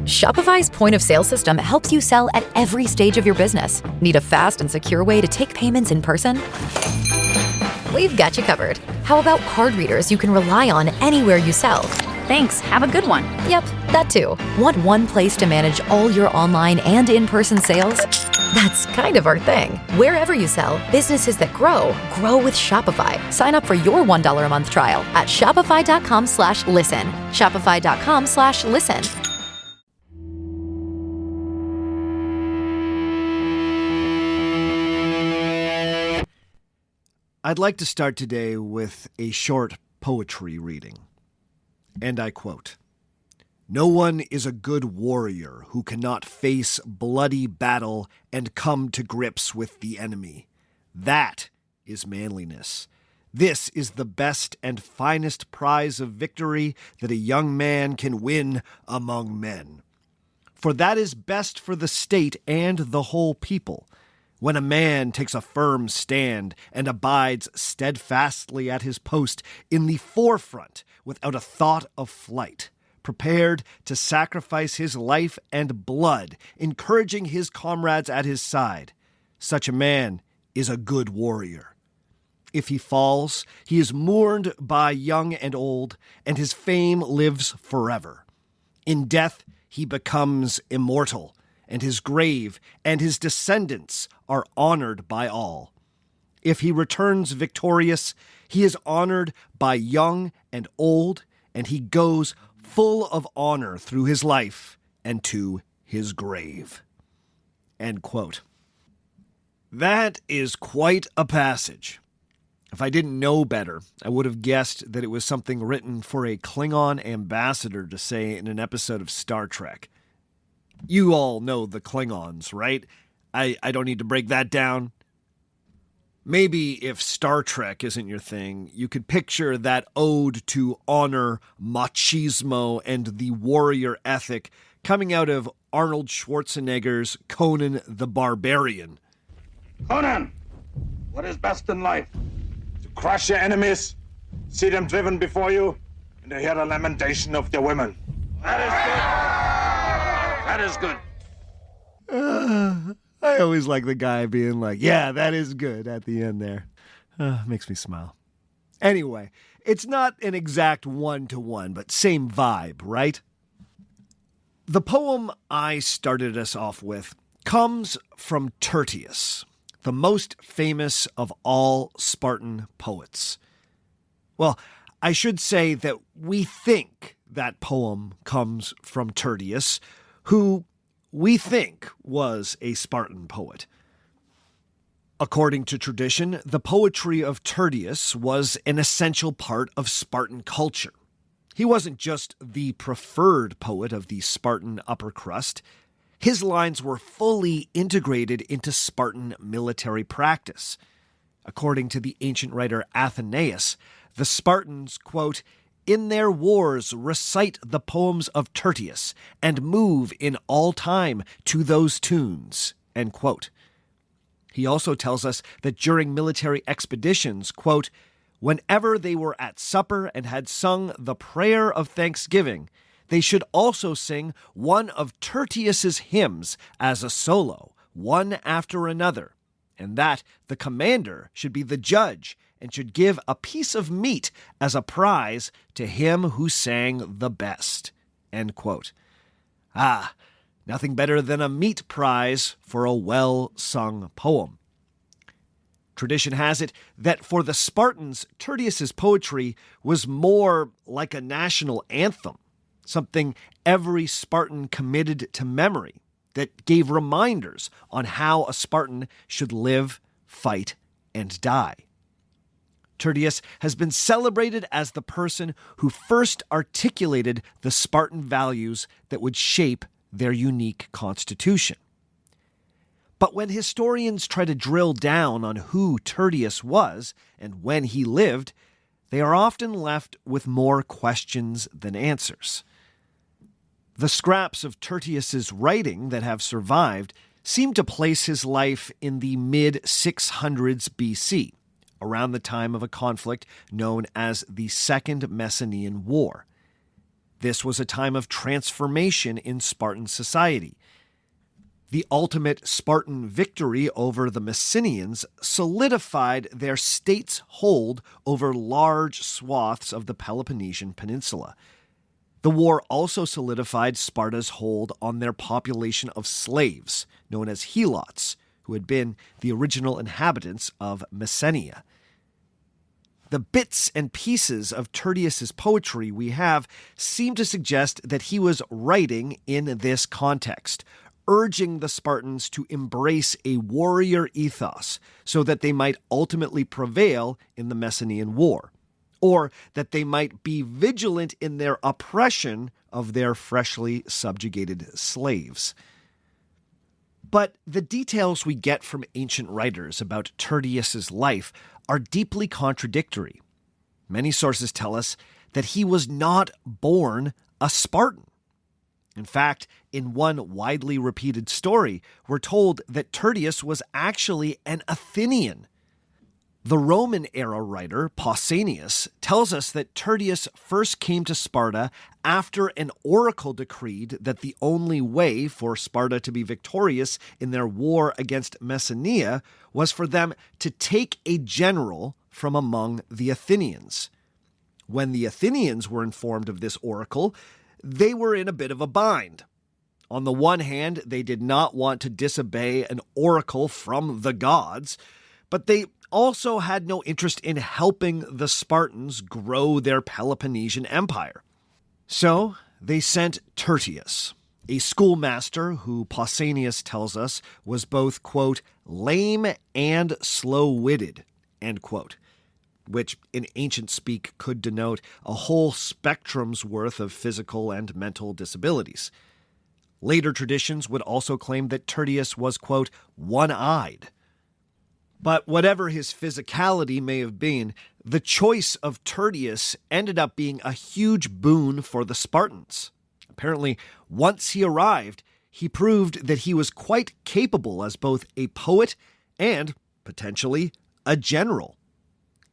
Shopify's point-of-sale system helps you sell at every stage of your business. Need a fast and secure way to take payments in person? We've got you covered. How about card readers you can rely on anywhere you sell? Thanks. Have a good one. Yep, that too. Want one place to manage all your online and in-person sales? That's kind of our thing. Wherever you sell, businesses that grow with Shopify. Sign up for your $1 a month trial at shopify.com/listen. Shopify.com/listen. I'd like to start today with a short poetry reading. And I quote, "No one is a good warrior who cannot face bloody battle and come to grips with the enemy. That is manliness. This is the best and finest prize of victory that a young man can win among men. For that is best for the state and the whole people. When a man takes a firm stand and abides steadfastly at his post in the forefront without a thought of flight, prepared to sacrifice his life and blood, encouraging his comrades at his side, such a man is a good warrior. If he falls, he is mourned by young and old, and his fame lives forever. In death, he becomes immortal, and his grave and his descendants are honored by all. If he returns victorious, he is honored by young and old, and he goes full of honor through his life and to his grave." End quote. That is quite a passage. If I didn't know better, I would have guessed that it was something written for a Klingon ambassador to say in an episode of Star Trek. You all know the Klingons, right? I don't need to break that down. Maybe if Star Trek isn't your thing, you could picture that ode to honor, machismo, and the warrior ethic coming out of Arnold Schwarzenegger's Conan the Barbarian. Conan, what is best in life? To crush your enemies, see them driven before you, and to hear the lamentation of their women. That is good. That is good. I always like the guy being like, yeah, that is good at the end there. Makes me smile. Anyway, it's not an exact one-to-one, but same vibe, right? The poem I started us off with comes from Tertius, the most famous of all Spartan poets. Well, I should say that we think that poem comes from Tertius, who we think was a Spartan poet. According to tradition, the poetry of Tertius was an essential part of Spartan culture. He wasn't just the preferred poet of the Spartan upper crust. His lines were fully integrated into Spartan military practice. According to the ancient writer Athenaeus, the Spartans, quote, "in their wars recite the poems of Tertius and move in all time to those tunes," end quote. He also tells us that during military expeditions, quote, "whenever they were at supper and had sung the prayer of thanksgiving, they should also sing one of Tertius's hymns as a solo, one after another, and that the commander should be the judge and should give a piece of meat as a prize to him who sang the best," end quote. Nothing better than a meat prize for a well-sung poem. Tradition has it that for the Spartans, Tertius's poetry was more like a national anthem, something every Spartan committed to memory that gave reminders on how a Spartan should live, fight, and die. Tertius has been celebrated as the person who first articulated the Spartan values that would shape their unique constitution. But when historians try to drill down on who Tertius was and when he lived, they are often left with more questions than answers. The scraps of Tertius's writing that have survived seem to place his life in the mid-600s BC, around the time of a conflict known as the Second Messenian War. This was a time of transformation in Spartan society. The ultimate Spartan victory over the Messenians solidified their state's hold over large swaths of the Peloponnesian Peninsula. The war also solidified Sparta's hold on their population of slaves, known as helots, who had been the original inhabitants of Messenia. The bits and pieces of Tertius's poetry we have seem to suggest that he was writing in this context, urging the Spartans to embrace a warrior ethos so that they might ultimately prevail in the Messenian War, or that they might be vigilant in their oppression of their freshly subjugated slaves. But the details we get from ancient writers about Tertius's life are deeply contradictory. Many sources tell us that he was not born a Spartan. In fact, in one widely repeated story, we're told that Tertius was actually an Athenian. The Roman-era writer Pausanias tells us that Tertius first came to Sparta after an oracle decreed that the only way for Sparta to be victorious in their war against Messenia was for them to take a general from among the Athenians. When the Athenians were informed of this oracle, they were in a bit of a bind. On the one hand, they did not want to disobey an oracle from the gods, but they also had no interest in helping the Spartans grow their Peloponnesian Empire. So they sent Tertius, a schoolmaster who Pausanias tells us was both, quote, lame and slow-witted, end quote, which in ancient speak could denote a whole spectrum's worth of physical and mental disabilities. Later traditions would also claim that Tertius was, quote, one-eyed. But whatever his physicality may have been, the choice of Tertius ended up being a huge boon for the Spartans. Apparently, once he arrived, he proved that he was quite capable as both a poet and, potentially, a general.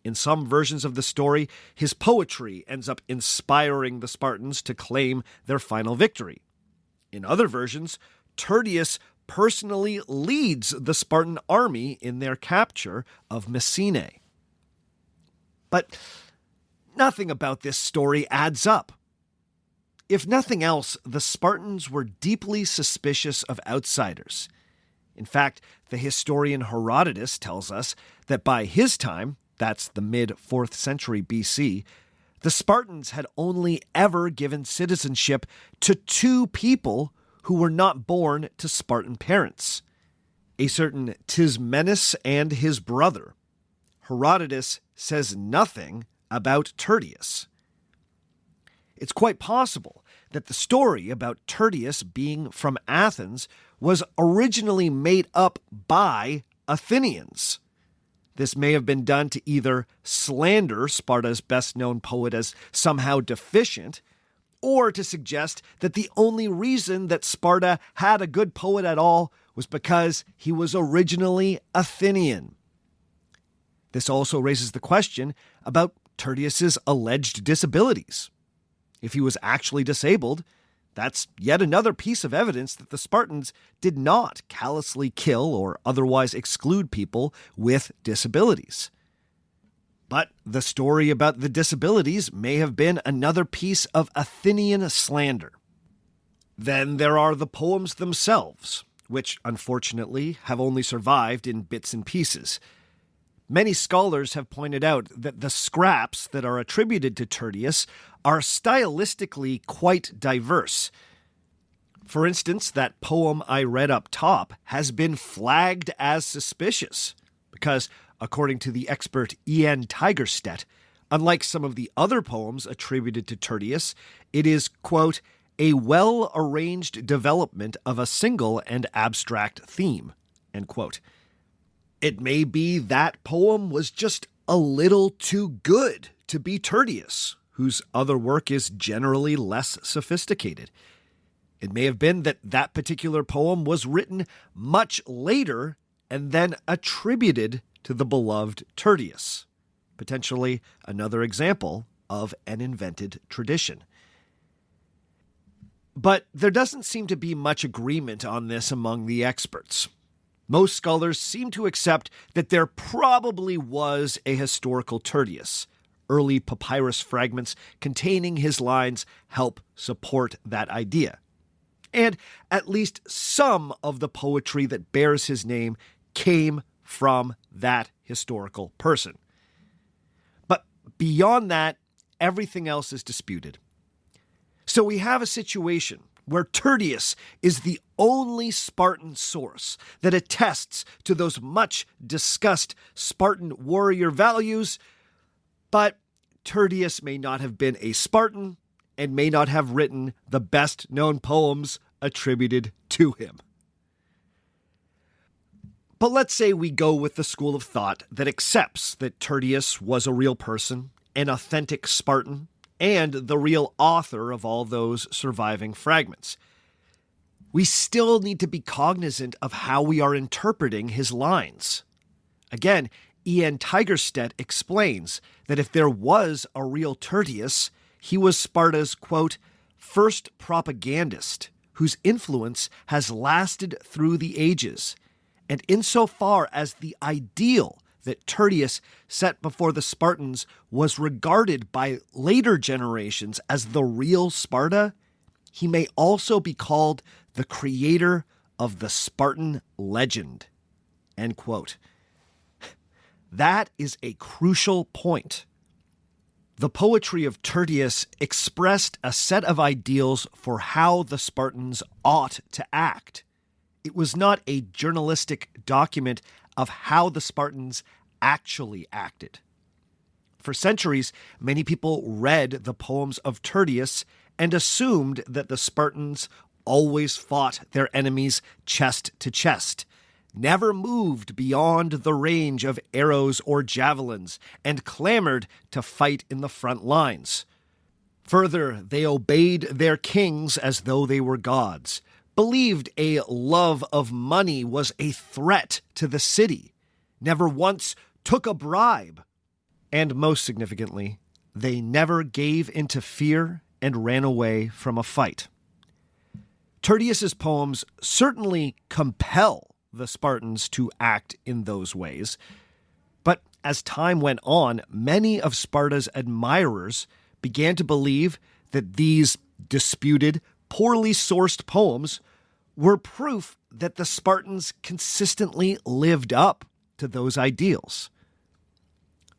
In some versions of the story, his poetry ends up inspiring the Spartans to claim their final victory. In other versions, Tertius personally leads the Spartan army in their capture of Messene. But nothing about this story adds up. If nothing else, the Spartans were deeply suspicious of outsiders. In fact, the historian Herodotus tells us that by his time, that's the mid-4th century BC, the Spartans had only ever given citizenship to 2 people who were not born to Spartan parents, a certain Tismenus and his brother. Herodotus says nothing about Tertius. It's quite possible that the story about Tertius being from Athens was originally made up by Athenians. This may have been done to either slander Sparta's best-known poet as somehow deficient, or to suggest that the only reason that Sparta had a good poet at all was because he was originally Athenian. This also raises the question about Tertius's alleged disabilities. If he was actually disabled, that's yet another piece of evidence that the Spartans did not callously kill or otherwise exclude people with disabilities. But the story about the disabilities may have been another piece of Athenian slander. Then there are the poems themselves, which unfortunately have only survived in bits and pieces. Many scholars have pointed out that the scraps that are attributed to Tertius are stylistically quite diverse. For instance, that poem I read up top has been flagged as suspicious because, according to the expert Ian Tigerstedt, unlike some of the other poems attributed to Tertius, it is, quote, a well-arranged development of a single and abstract theme, end quote. It may be that poem was just a little too good to be Tertius, whose other work is generally less sophisticated. It may have been that that particular poem was written much later and then attributed to the beloved Tertius, potentially another example of an invented tradition. But there doesn't seem to be much agreement on this among the experts. Most scholars seem to accept that there probably was a historical Tertius. Early papyrus fragments containing his lines help support that idea. And at least some of the poetry that bears his name came from that historical person. But beyond that, everything else is disputed. So we have a situation where Tertius is the only Spartan source that attests to those much discussed Spartan warrior values, but Tertius may not have been a Spartan and may not have written the best known poems attributed to him. But let's say we go with the school of thought that accepts that Tertius was a real person, an authentic Spartan, and the real author of all those surviving fragments. We still need to be cognizant of how we are interpreting his lines. Again, Ian Tigerstedt explains that if there was a real Tertius, he was Sparta's, quote, first propagandist, whose influence has lasted through the ages. And insofar as the ideal that Tertius set before the Spartans was regarded by later generations as the real Sparta, he may also be called the creator of the Spartan legend. End quote. That is a crucial point. The poetry of Tertius expressed a set of ideals for how the Spartans ought to act. It was not a journalistic document of how the Spartans actually acted. For centuries, many people read the poems of Tertius and assumed that the Spartans always fought their enemies chest to chest, never moved beyond the range of arrows or javelins, and clamored to fight in the front lines. Further, they obeyed their kings as though they were gods, believed a love of money was a threat to the city, never once took a bribe, and most significantly, they never gave into fear and ran away from a fight. Tertius's poems certainly compel the Spartans to act in those ways, but as time went on, many of Sparta's admirers began to believe that these disputed, poorly sourced poems were proof that the Spartans consistently lived up to those ideals.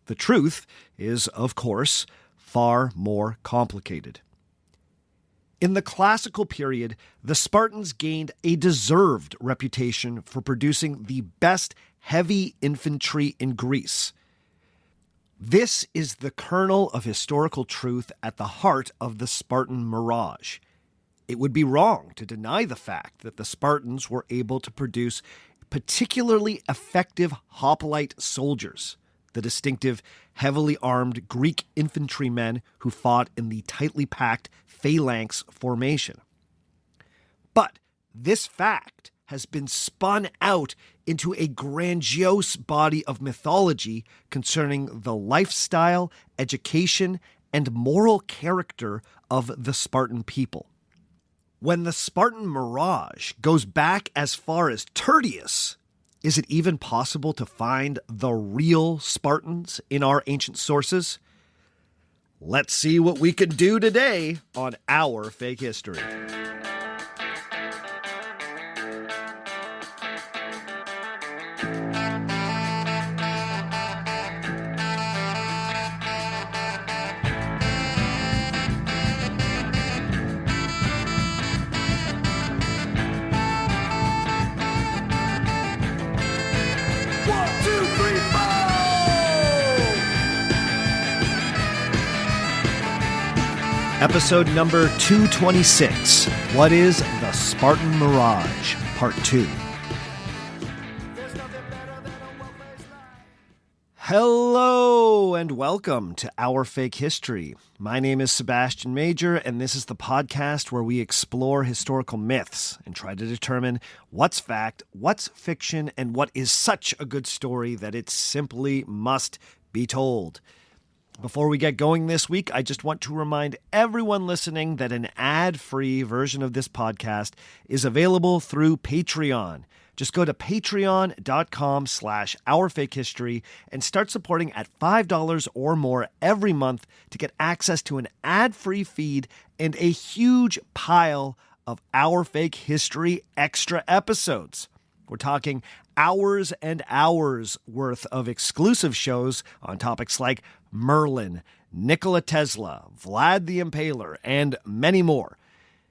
The truth is, of course, far more complicated. In the classical period, the Spartans gained a deserved reputation for producing the best heavy infantry in Greece. This is the kernel of historical truth at the heart of the Spartan Mirage. It would be wrong to deny the fact that the Spartans were able to produce particularly effective hoplite soldiers, the distinctive, heavily armed Greek infantrymen who fought in the tightly packed phalanx formation. But this fact has been spun out into a grandiose body of mythology concerning the lifestyle, education, and moral character of the Spartan people. When the Spartan Mirage goes back as far as Tertius, is it even possible to find the real Spartans in our ancient sources? Let's see what we can do today on Our Fake History. Episode number 226, What is the Spartan Mirage? Part 2. Hello and welcome to Our Fake History. My name is Sebastian Major, and this is the podcast where we explore historical myths and try to determine what's fact, what's fiction, and what is such a good story that it simply must be told. Before we get going this week, I just want to remind everyone listening that an ad-free version of this podcast is available through Patreon. Just go to patreon.com/OurFakeHistory and start supporting at $5 or more every month to get access to an ad-free feed and a huge pile of Our Fake History extra episodes. We're talking hours and hours worth of exclusive shows on topics like Merlin, Nikola Tesla, Vlad the Impaler, and many more.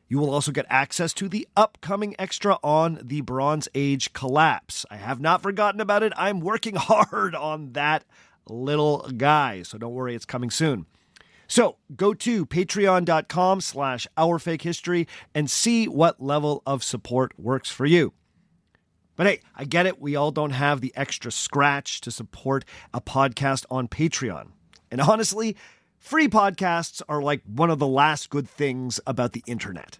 You will also get access to the upcoming extra on the Bronze Age collapse. I have not forgotten about it. I'm working hard on that little guy, so don't worry, it's coming soon. So go to patreon.com/OurFakeHistory and see what level of support works for you. But hey, I get it. We all don't have the extra scratch to support a podcast on Patreon. And honestly, free podcasts are like one of the last good things about the internet.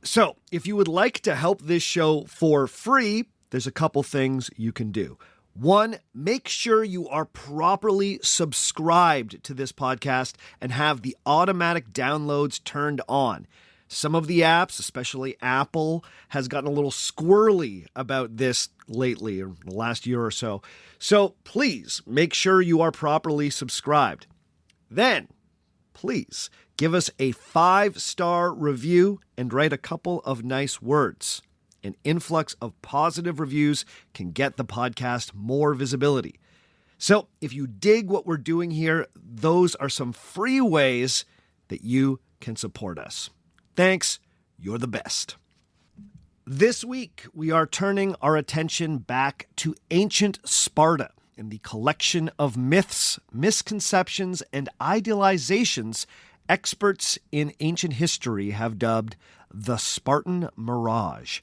So if you would like to help this show for free, there's a couple things you can do. One, make sure you are properly subscribed to this podcast and have the automatic downloads turned on. Some of the apps, especially Apple, has gotten a little squirrely about this lately, or the last year or so. So please make sure you are properly subscribed. Then, please give us a 5-star review and write a couple of nice words. An influx of positive reviews can get the podcast more visibility. So if you dig what we're doing here, those are some free ways that you can support us. Thanks. You're the best. This week, we are turning our attention back to ancient Sparta in the collection of myths, misconceptions, and idealizations experts in ancient history have dubbed the Spartan Mirage.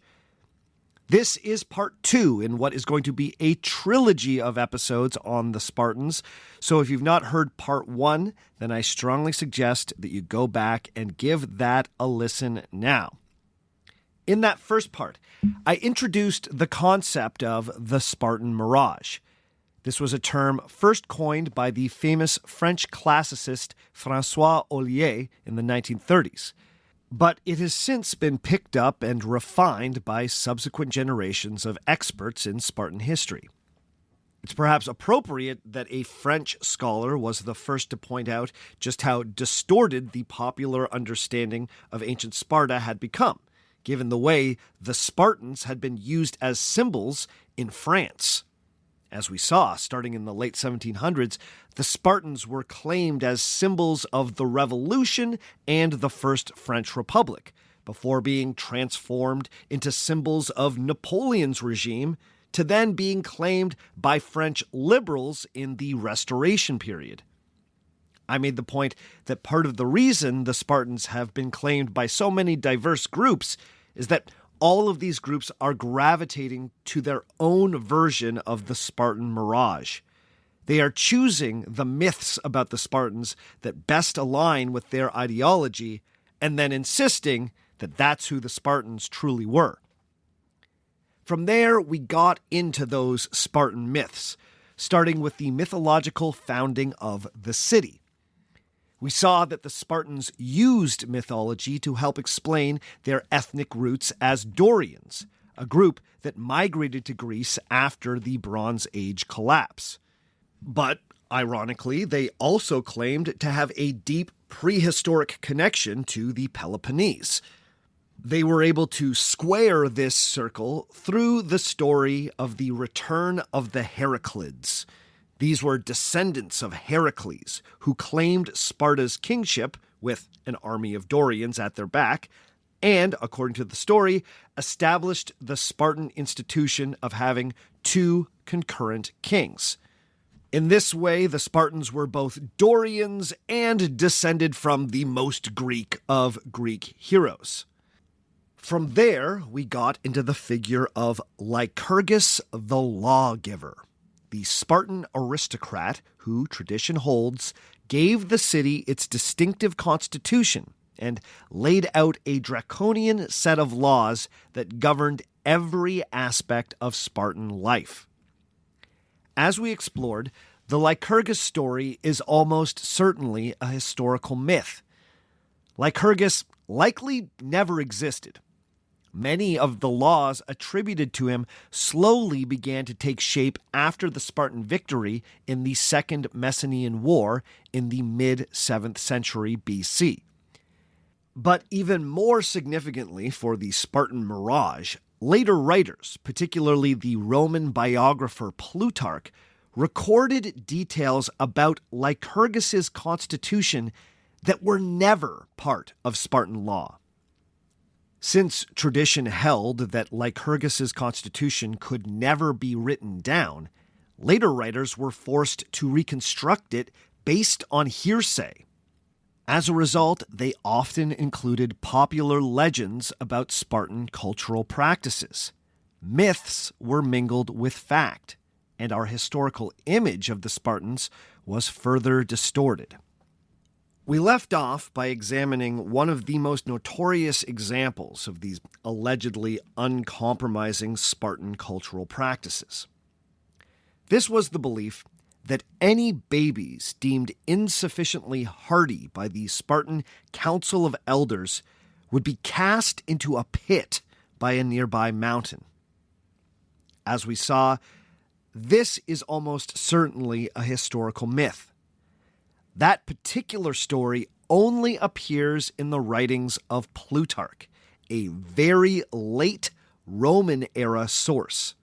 This is part 2 in what is going to be a trilogy of episodes on the Spartans. So if you've not heard part 1, then I strongly suggest that you go back and give that a listen now. In that first part, I introduced the concept of the Spartan Mirage. This was a term first coined by the famous French classicist François Ollier in the 1930s. But it has since been picked up and refined by subsequent generations of experts in Spartan history. It's perhaps appropriate that a French scholar was the first to point out just how distorted the popular understanding of ancient Sparta had become, given the way the Spartans had been used as symbols in France. As we saw, starting in the late 1700s, the Spartans were claimed as symbols of the Revolution and the First French Republic, before being transformed into symbols of Napoleon's regime, to then being claimed by French liberals in the Restoration period. I made the point that part of the reason the Spartans have been claimed by so many diverse groups is that all of these groups are gravitating to their own version of the Spartan Mirage. They are choosing the myths about the Spartans that best align with their ideology, and then insisting that that's who the Spartans truly were. From there, we got into those Spartan myths, starting with the mythological founding of the city. We saw that the Spartans used mythology to help explain their ethnic roots as Dorians, a group that migrated to Greece after the Bronze Age collapse. But, ironically, they also claimed to have a deep prehistoric connection to the Peloponnese. They were able to square this circle through the story of the return of the Heraclids. These were descendants of Heracles, who claimed Sparta's kingship with an army of Dorians at their back, and, according to the story, established the Spartan institution of having 2 concurrent kings. In this way, the Spartans were both Dorians and descended from the most Greek of Greek heroes. From there, we got into the figure of Lycurgus the Lawgiver, the Spartan aristocrat who, tradition holds, gave the city its distinctive constitution and laid out a draconian set of laws that governed every aspect of Spartan life. As we explored, The Lycurgus story is almost certainly a historical myth. Lycurgus likely never existed. Many of the laws attributed to him slowly began to take shape after the Spartan victory in the Second Messenian War in the mid-7th century BC. But even more significantly for the Spartan Mirage, later writers, particularly the Roman biographer Plutarch, recorded details about Lycurgus's constitution that were never part of Spartan law. Since tradition held that Lycurgus's constitution could never be written down, later writers were forced to reconstruct it based on hearsay. As a result, they often included popular legends about Spartan cultural practices. Myths were mingled with fact, and our historical image of the Spartans was further distorted. We left off by examining one of the most notorious examples of these allegedly uncompromising Spartan cultural practices. This was the belief that any babies deemed insufficiently hardy by the Spartan Council of Elders would be cast into a pit by a nearby mountain. As we saw, this is almost certainly a historical myth. That particular story only appears in the writings of Plutarch, a very late Roman-era source,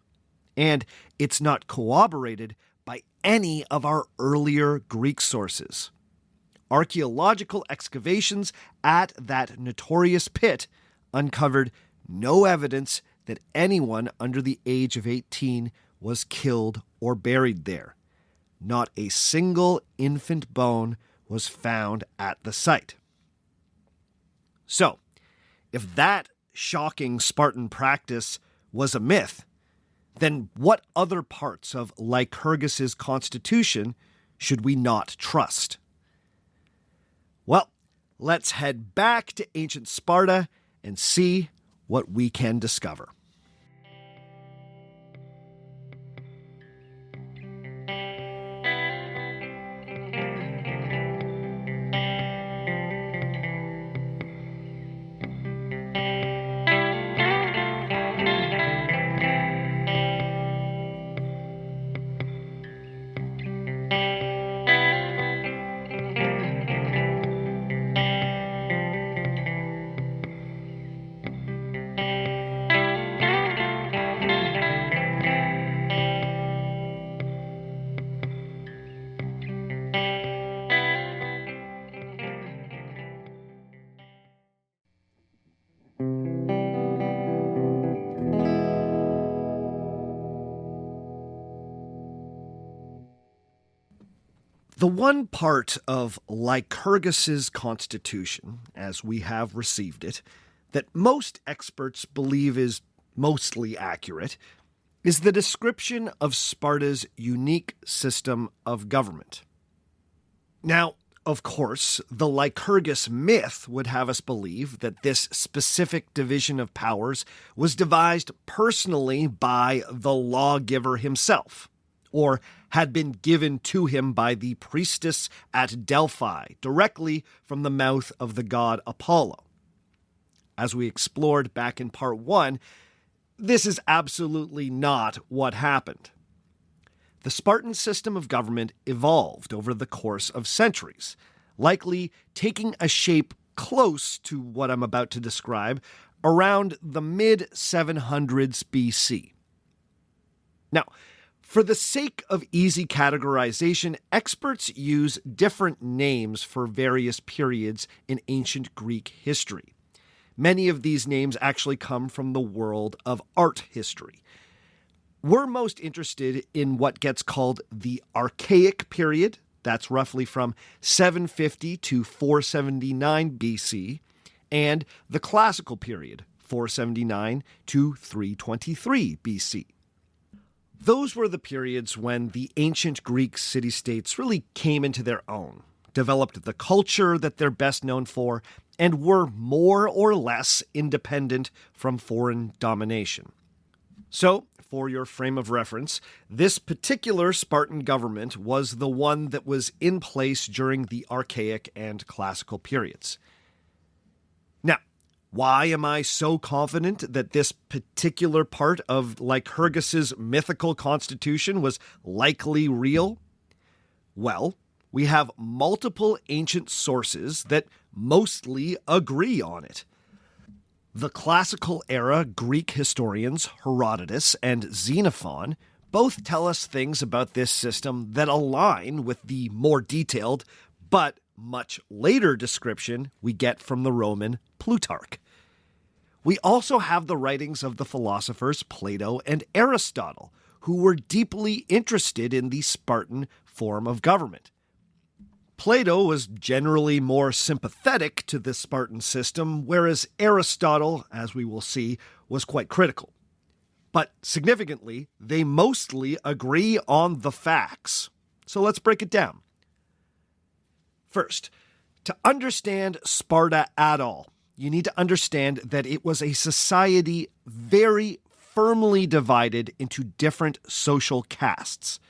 and it's not corroborated by any of our earlier Greek sources. Archaeological excavations at that notorious pit uncovered no evidence that anyone under the age of 18 was killed or buried there. Not a single infant bone was found at the site. So, if that shocking Spartan practice was a myth, then what other parts of Lycurgus's constitution should we not trust? Well, let's head back to ancient Sparta and see what we can discover. The one part of Lycurgus's constitution, as we have received it, that most experts believe is mostly accurate, is the description of Sparta's unique system of government. Now, of course, the Lycurgus myth would have us believe that this specific division of powers was devised personally by the lawgiver himself, or had been given to him by the priestess at Delphi, directly from the mouth of the god Apollo. As we explored back in part 1, this is absolutely not what happened. The Spartan system of government evolved over the course of centuries, likely taking a shape close to what I'm about to describe around the mid-700s BC. Now, for the sake of easy categorization, experts use different names for various periods in ancient Greek history. Many of these names actually come from the world of art history. We're most interested in what gets called the Archaic period. That's roughly from 750 to 479 BC, and the Classical period, 479 to 323 BC. Those were the periods when the ancient Greek city-states really came into their own, developed the culture that they're best known for, and were more or less independent from foreign domination. So, for your frame of reference, this particular Spartan government was the one that was in place during the Archaic and Classical periods. Now, why am I so confident that this particular part of Lycurgus's mythical constitution was likely real? Well, we have multiple ancient sources that mostly agree on it. The classical era Greek historians Herodotus and Xenophon both tell us things about this system that align with the more detailed but much later description we get from the Roman Plutarch. We also have the writings of the philosophers Plato and Aristotle, who were deeply interested in the Spartan form of government. Plato was generally more sympathetic to the Spartan system, whereas Aristotle, as we will see, was quite critical. But significantly, they mostly agree on the facts. So let's break it down. First, to understand Sparta at all, you need to understand that it was a society very firmly divided into different social castes.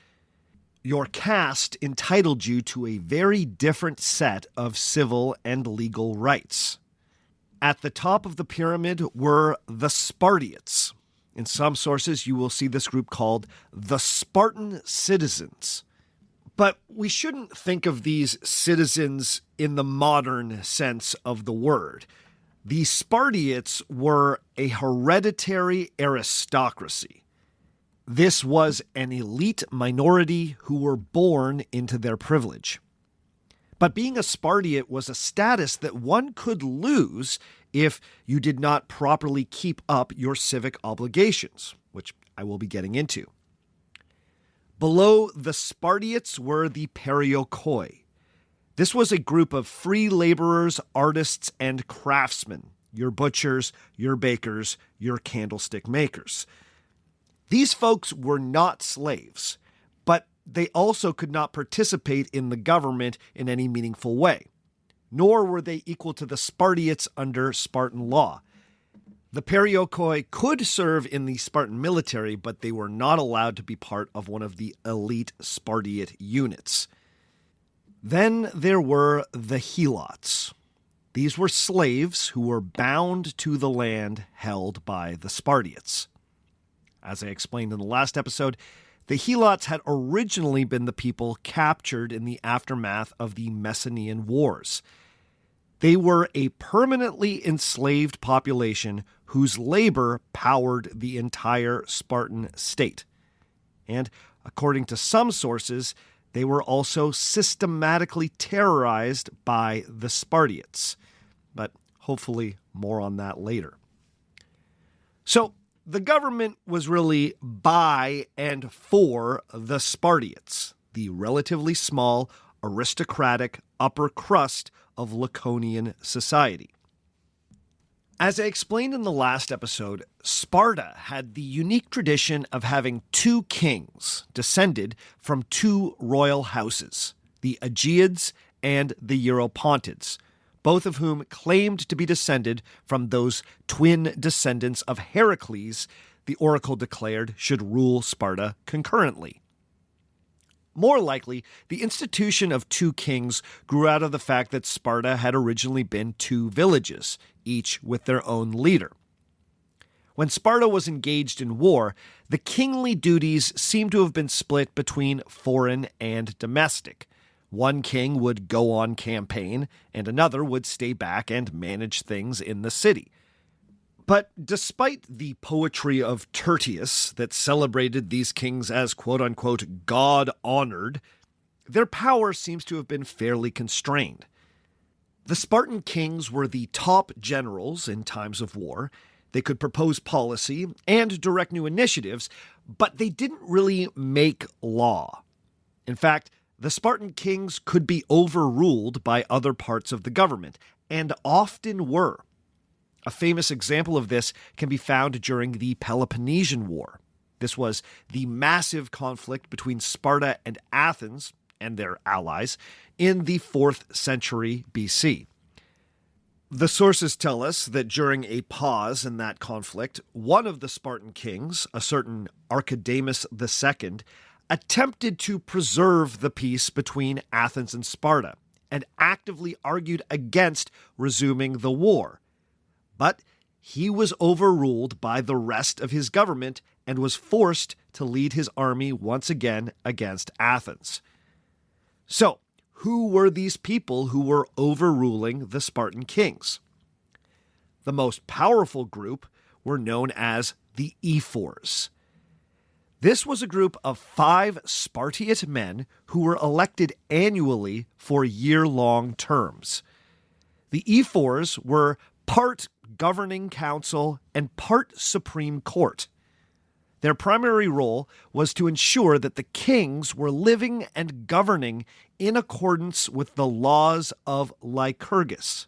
Your caste entitled you to a very different set of civil and legal rights. At the top of the pyramid were the Spartiates. In some sources, you will see this group called the Spartan citizens. But we shouldn't think of these citizens in the modern sense of the word. The Spartiates were a hereditary aristocracy. This was an elite minority who were born into their privilege. But being a Spartiate was a status that one could lose if you did not properly keep up your civic obligations, which I will be getting into. Below the Spartiates were the Periokoi. This was a group of free laborers, artists, and craftsmen, your butchers, your bakers, your candlestick makers. These folks were not slaves, but they also could not participate in the government in any meaningful way, nor were they equal to the Spartiates under Spartan law. The Periokoi could serve in the Spartan military, but they were not allowed to be part of one of the elite Spartiate units. Then there were the Helots. These were slaves who were bound to the land held by the Spartiates. As I explained in the last episode, the Helots had originally been the people captured in the aftermath of the Messenian Wars. They were a permanently enslaved population whose labor powered the entire Spartan state. And according to some sources, they were also systematically terrorized by the Spartiates. But hopefully more on that later. So, the government was really by and for the Spartiates, the relatively small, aristocratic upper crust of Laconian society. As I explained in the last episode, Sparta had the unique tradition of having two kings descended from two royal houses, the Aegeans and the Europontids, both of whom claimed to be descended from those twin descendants of Heracles the oracle declared should rule Sparta concurrently. More likely, the institution of two kings grew out of the fact that Sparta had originally been two villages, each with their own leader. When Sparta was engaged in war, the kingly duties seem to have been split between foreign and domestic. One king would go on campaign, and another would stay back and manage things in the city. But despite the poetry of Tertius that celebrated these kings as quote-unquote God-honored, their power seems to have been fairly constrained. The Spartan kings were the top generals in times of war. They could propose policy and direct new initiatives, but they didn't really make law. In fact, the Spartan kings could be overruled by other parts of the government, and often were. A famous example of this can be found during the Peloponnesian War. This was the massive conflict between Sparta and Athens, and their allies, in the 4th century BC. The sources tell us that during a pause in that conflict, one of the Spartan kings, a certain Archidamus II, attempted to preserve the peace between Athens and Sparta and actively argued against resuming the war. But he was overruled by the rest of his government and was forced to lead his army once again against Athens. So, who were these people who were overruling the Spartan kings? The most powerful group were known as the ephors. This was a group of 5 Spartiate men who were elected annually for year-long terms. The ephors were part governing council and part supreme court. Their primary role was to ensure that the kings were living and governing in accordance with the laws of Lycurgus.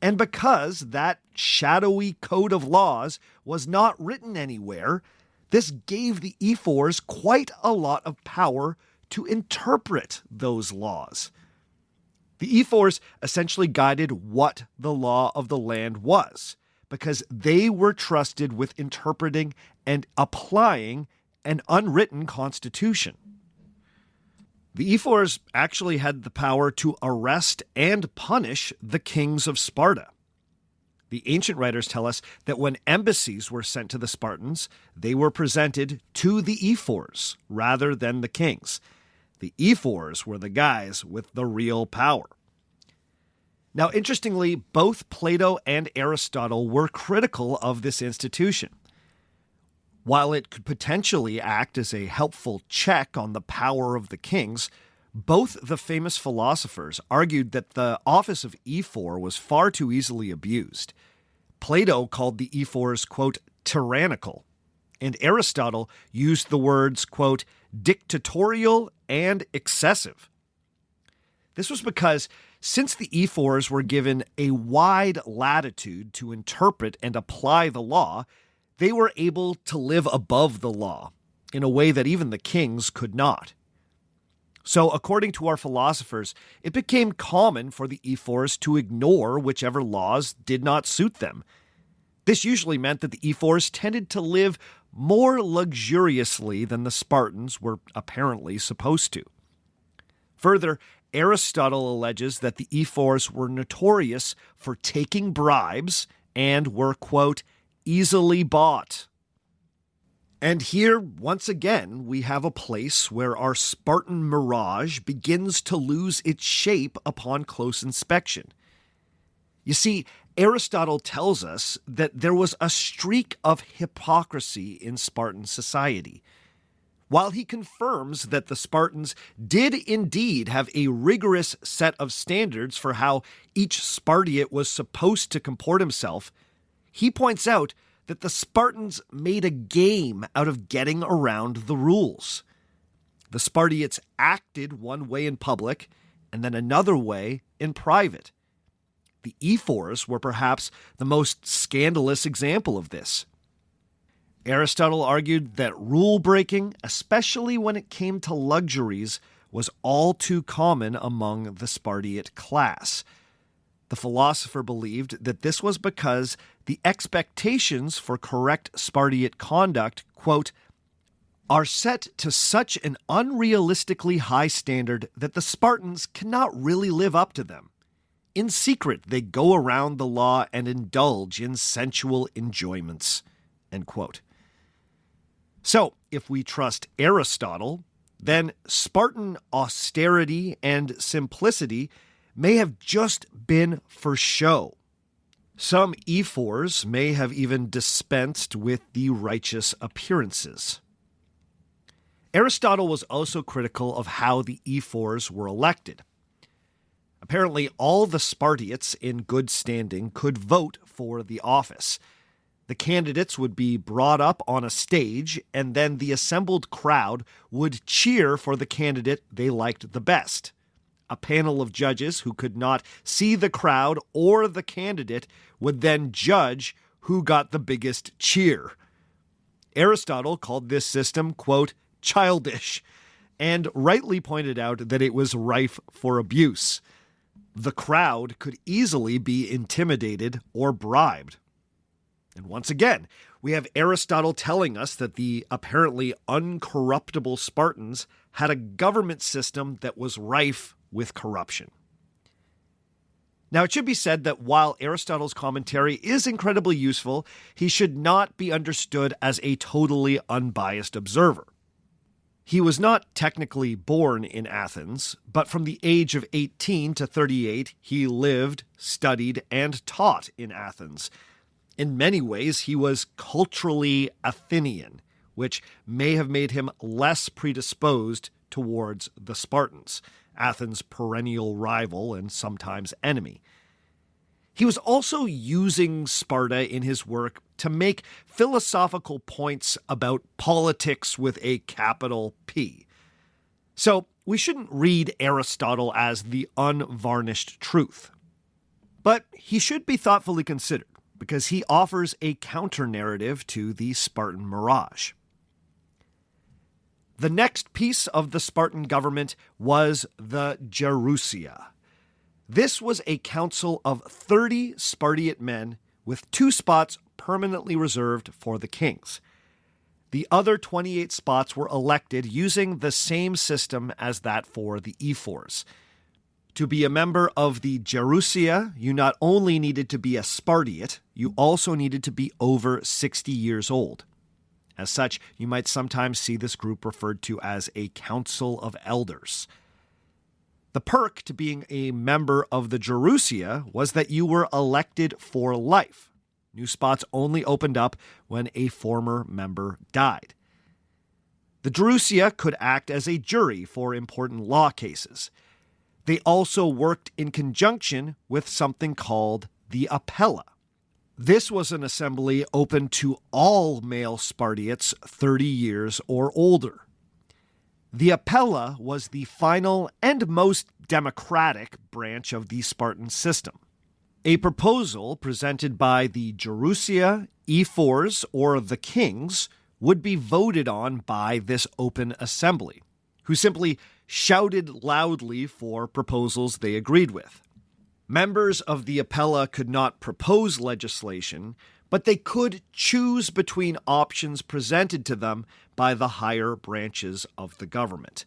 And because that shadowy code of laws was not written anywhere, this gave the ephors quite a lot of power to interpret those laws. The ephors essentially guided what the law of the land was, because they were trusted with interpreting and applying an unwritten constitution. The ephors actually had the power to arrest and punish the kings of Sparta. The ancient writers tell us that when embassies were sent to the Spartans, they were presented to the ephors rather than the kings. The ephors were the guys with the real power. Now, interestingly, both Plato and Aristotle were critical of this institution. While it could potentially act as a helpful check on the power of the kings, both the famous philosophers argued that the office of ephor was far too easily abused. Plato called the ephors, quote, tyrannical, and Aristotle used the words, quote, dictatorial and excessive. This was because since the ephors were given a wide latitude to interpret and apply the law, they were able to live above the law in a way that even the kings could not. So, according to our philosophers, it became common for the ephors to ignore whichever laws did not suit them. This usually meant that the ephors tended to live more luxuriously than the Spartans were apparently supposed to. Further, Aristotle alleges that the ephors were notorious for taking bribes and were, quote, easily bought. And here, once again, we have a place where our Spartan Mirage begins to lose its shape upon close inspection. You see, Aristotle tells us that there was a streak of hypocrisy in Spartan society. While he confirms that the Spartans did indeed have a rigorous set of standards for how each Spartiate was supposed to comport himself, he points out that the Spartans made a game out of getting around the rules. The Spartiates acted one way in public and then another way in private. The ephors were perhaps the most scandalous example of this. Aristotle argued that rule-breaking, especially when it came to luxuries, was all too common among the Spartiate class. The philosopher believed that this was because the expectations for correct Spartiate conduct, quote, are set to such an unrealistically high standard that the Spartans cannot really live up to them. In secret, they go around the law and indulge in sensual enjoyments, end quote. So, if we trust Aristotle, then Spartan austerity and simplicity may have just been for show. Some ephors may have even dispensed with the righteous appearances. Aristotle was also critical of how the ephors were elected. Apparently, all the Spartiates in good standing could vote for the office. The candidates would be brought up on a stage, and then the assembled crowd would cheer for the candidate they liked the best. A panel of judges who could not see the crowd or the candidate would then judge who got the biggest cheer. Aristotle called this system, quote, childish, and rightly pointed out that it was rife for abuse. The crowd could easily be intimidated or bribed. And once again, we have Aristotle telling us that the apparently uncorruptible Spartans had a government system that was rife with corruption. Now, it should be said that while Aristotle's commentary is incredibly useful, he should not be understood as a totally unbiased observer. He was not technically born in Athens, but from the age of 18 to 38, he lived, studied, and taught in Athens. In many ways, he was culturally Athenian, which may have made him less predisposed towards the Spartans, Athens' perennial rival and sometimes enemy. He was also using Sparta in his work to make philosophical points about politics with a capital P. So we shouldn't read Aristotle as the unvarnished truth. But he should be thoughtfully considered, because he offers a counter-narrative to the Spartan Mirage. The next piece of the Spartan government was the Gerousia. This was a council of 30 Spartiate men with 2 spots permanently reserved for the kings. The other 28 spots were elected using the same system as that for the ephors. To be a member of the Gerousia, you not only needed to be a Spartiate, you also needed to be over 60 years old. As such, you might sometimes see this group referred to as a council of elders. The perk to being a member of the Gerousia was that you were elected for life. New spots only opened up when a former member died. The Gerousia could act as a jury for important law cases. They also worked in conjunction with something called the Apella. This was an assembly open to all male Spartiates 30 years or older. The Apella was the final and most democratic branch of the Spartan system. A proposal presented by the Gerousia, ephors, or the kings would be voted on by this open assembly, who simply shouted loudly for proposals they agreed with. Members of the Apella could not propose legislation, but they could choose between options presented to them by the higher branches of the government.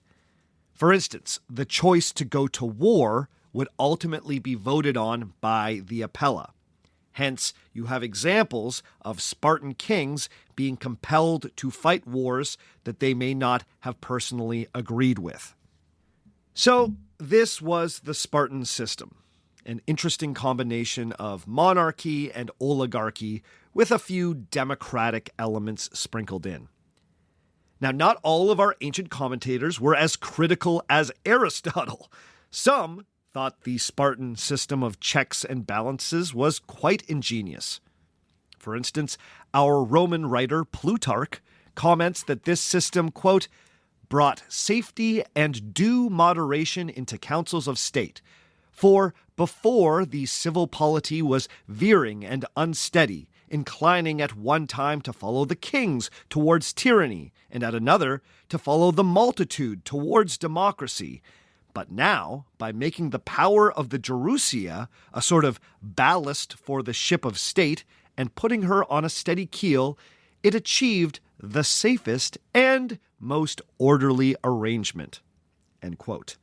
For instance, the choice to go to war would ultimately be voted on by the Apella. Hence, you have examples of Spartan kings being compelled to fight wars that they may not have personally agreed with. So, this was the Spartan system, an interesting combination of monarchy and oligarchy with a few democratic elements sprinkled in. Now, not all of our ancient commentators were as critical as Aristotle. Some thought the Spartan system of checks and balances was quite ingenious. For instance, our Roman writer Plutarch comments that this system, quote, brought safety and due moderation into councils of state. For before the civil polity was veering and unsteady, inclining at one time to follow the kings towards tyranny, and at another to follow the multitude towards democracy. But now, by making the power of the Gerousia a sort of ballast for the ship of state and putting her on a steady keel, it achieved the safest and most orderly arrangement. End quote.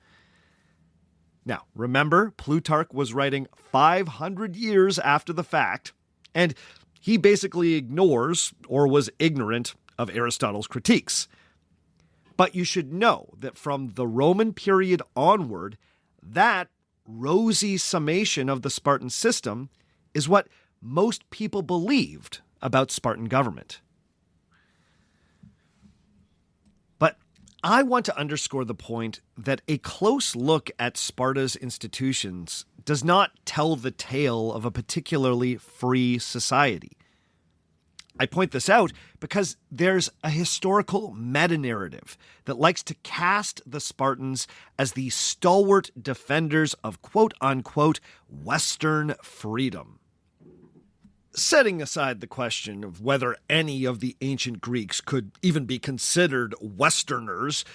Now, remember, Plutarch was writing 500 years after the fact, and he basically ignores or was ignorant of Aristotle's critiques. But you should know that from the Roman period onward, that rosy summation of the Spartan system is what most people believed about Spartan government. But I want to underscore the point that a close look at Sparta's institutions does not tell the tale of a particularly free society. I point this out because there's a historical meta-narrative that likes to cast the Spartans as the stalwart defenders of quote-unquote Western freedom. Setting aside the question of whether any of the ancient Greeks could even be considered Westerners,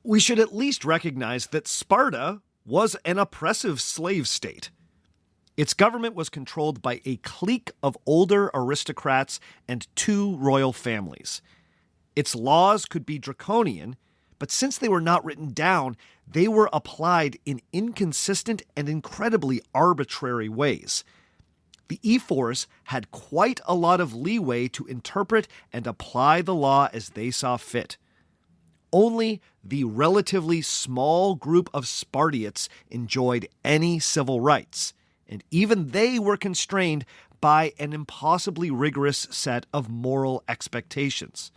we should at least recognize that Sparta was an oppressive slave state. Its government was controlled by a clique of older aristocrats and 2 royal families. Its laws could be draconian, but since they were not written down, they were applied in inconsistent and incredibly arbitrary ways. The ephors had quite a lot of leeway to interpret and apply the law as they saw fit. Only the relatively small group of Spartiates enjoyed any civil rights, and even they were constrained by an impossibly rigorous set of moral expectations.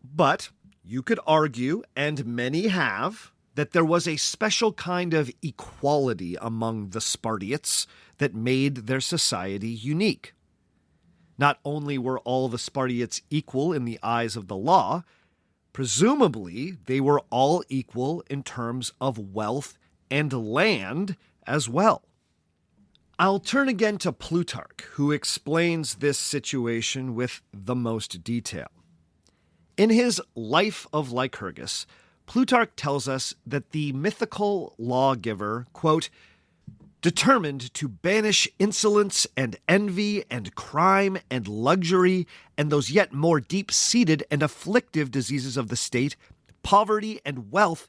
But you could argue, and many have, that there was a special kind of equality among the Spartiates that made their society unique. Not only were all the Spartiates equal in the eyes of the law, presumably they were all equal in terms of wealth and land as well. I'll turn again to Plutarch, who explains this situation with the most detail. In his Life of Lycurgus, Plutarch tells us that the mythical lawgiver, quote, determined to banish insolence and envy and crime and luxury and those yet more deep-seated and afflictive diseases of the state, poverty and wealth,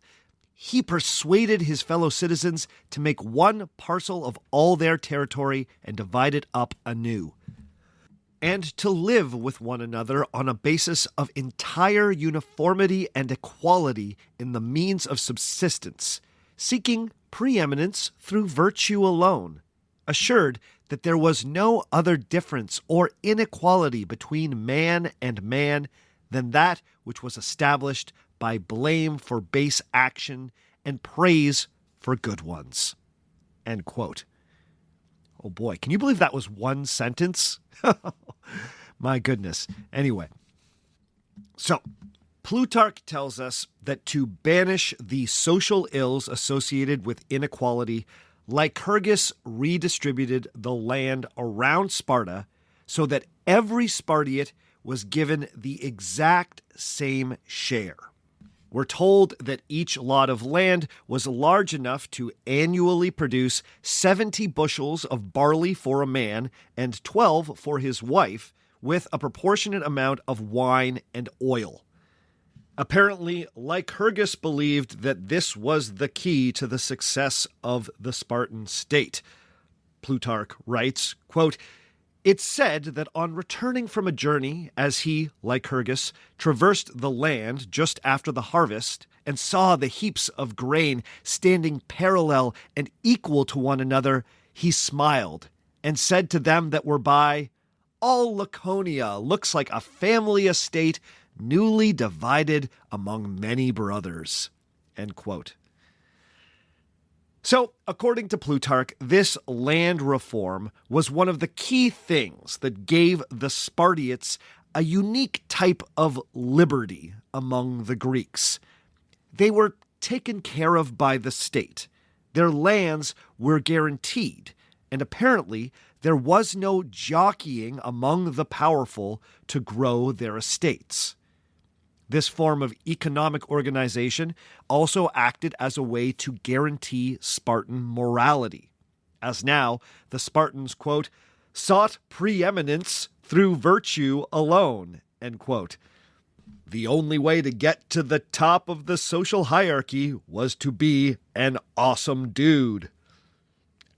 he persuaded his fellow citizens to make one parcel of all their territory and divide it up anew, and to live with one another on a basis of entire uniformity and equality in the means of subsistence, seeking preeminence through virtue alone, assured that there was no other difference or inequality between man and man than that which was established by blame for base action and praise for good ones. End quote. Oh boy, can you believe that was one sentence? My goodness. Anyway, so Plutarch tells us that to banish the social ills associated with inequality, Lycurgus redistributed the land around Sparta so that every Spartiate was given the exact same share. We're told that each lot of land was large enough to annually produce 70 bushels of barley for a man and 12 for his wife, with a proportionate amount of wine and oil. Apparently, Lycurgus believed that this was the key to the success of the Spartan state. Plutarch writes, quote, "It's said that on returning from a journey, as he, Lycurgus, traversed the land just after the harvest and saw the heaps of grain standing parallel and equal to one another, he smiled and said to them that were by, 'All Laconia looks like a family estate newly divided among many brothers.'" End quote. So, according to Plutarch, this land reform was one of the key things that gave the Spartiates a unique type of liberty among the Greeks. They were taken care of by the state. Their lands were guaranteed, and apparently there was no jockeying among the powerful to grow their estates. This form of economic organization also acted as a way to guarantee Spartan morality, as now the Spartans, quote, "sought preeminence through virtue alone," end quote. The only way to get to the top of the social hierarchy was to be an awesome dude.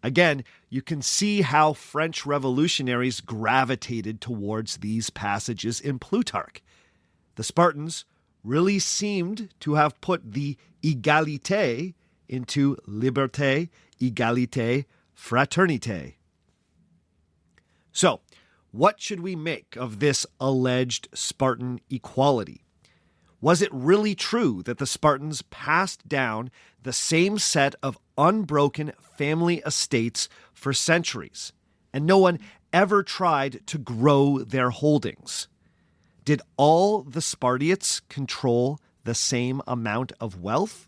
Again, you can see how French revolutionaries gravitated towards these passages in Plutarch. The Spartans really seemed to have put the égalité into liberté, égalité, fraternité. So, what should we make of this alleged Spartan equality? Was it really true that the Spartans passed down the same set of unbroken family estates for centuries, and no one ever tried to grow their holdings? Did all the Spartiates control the same amount of wealth?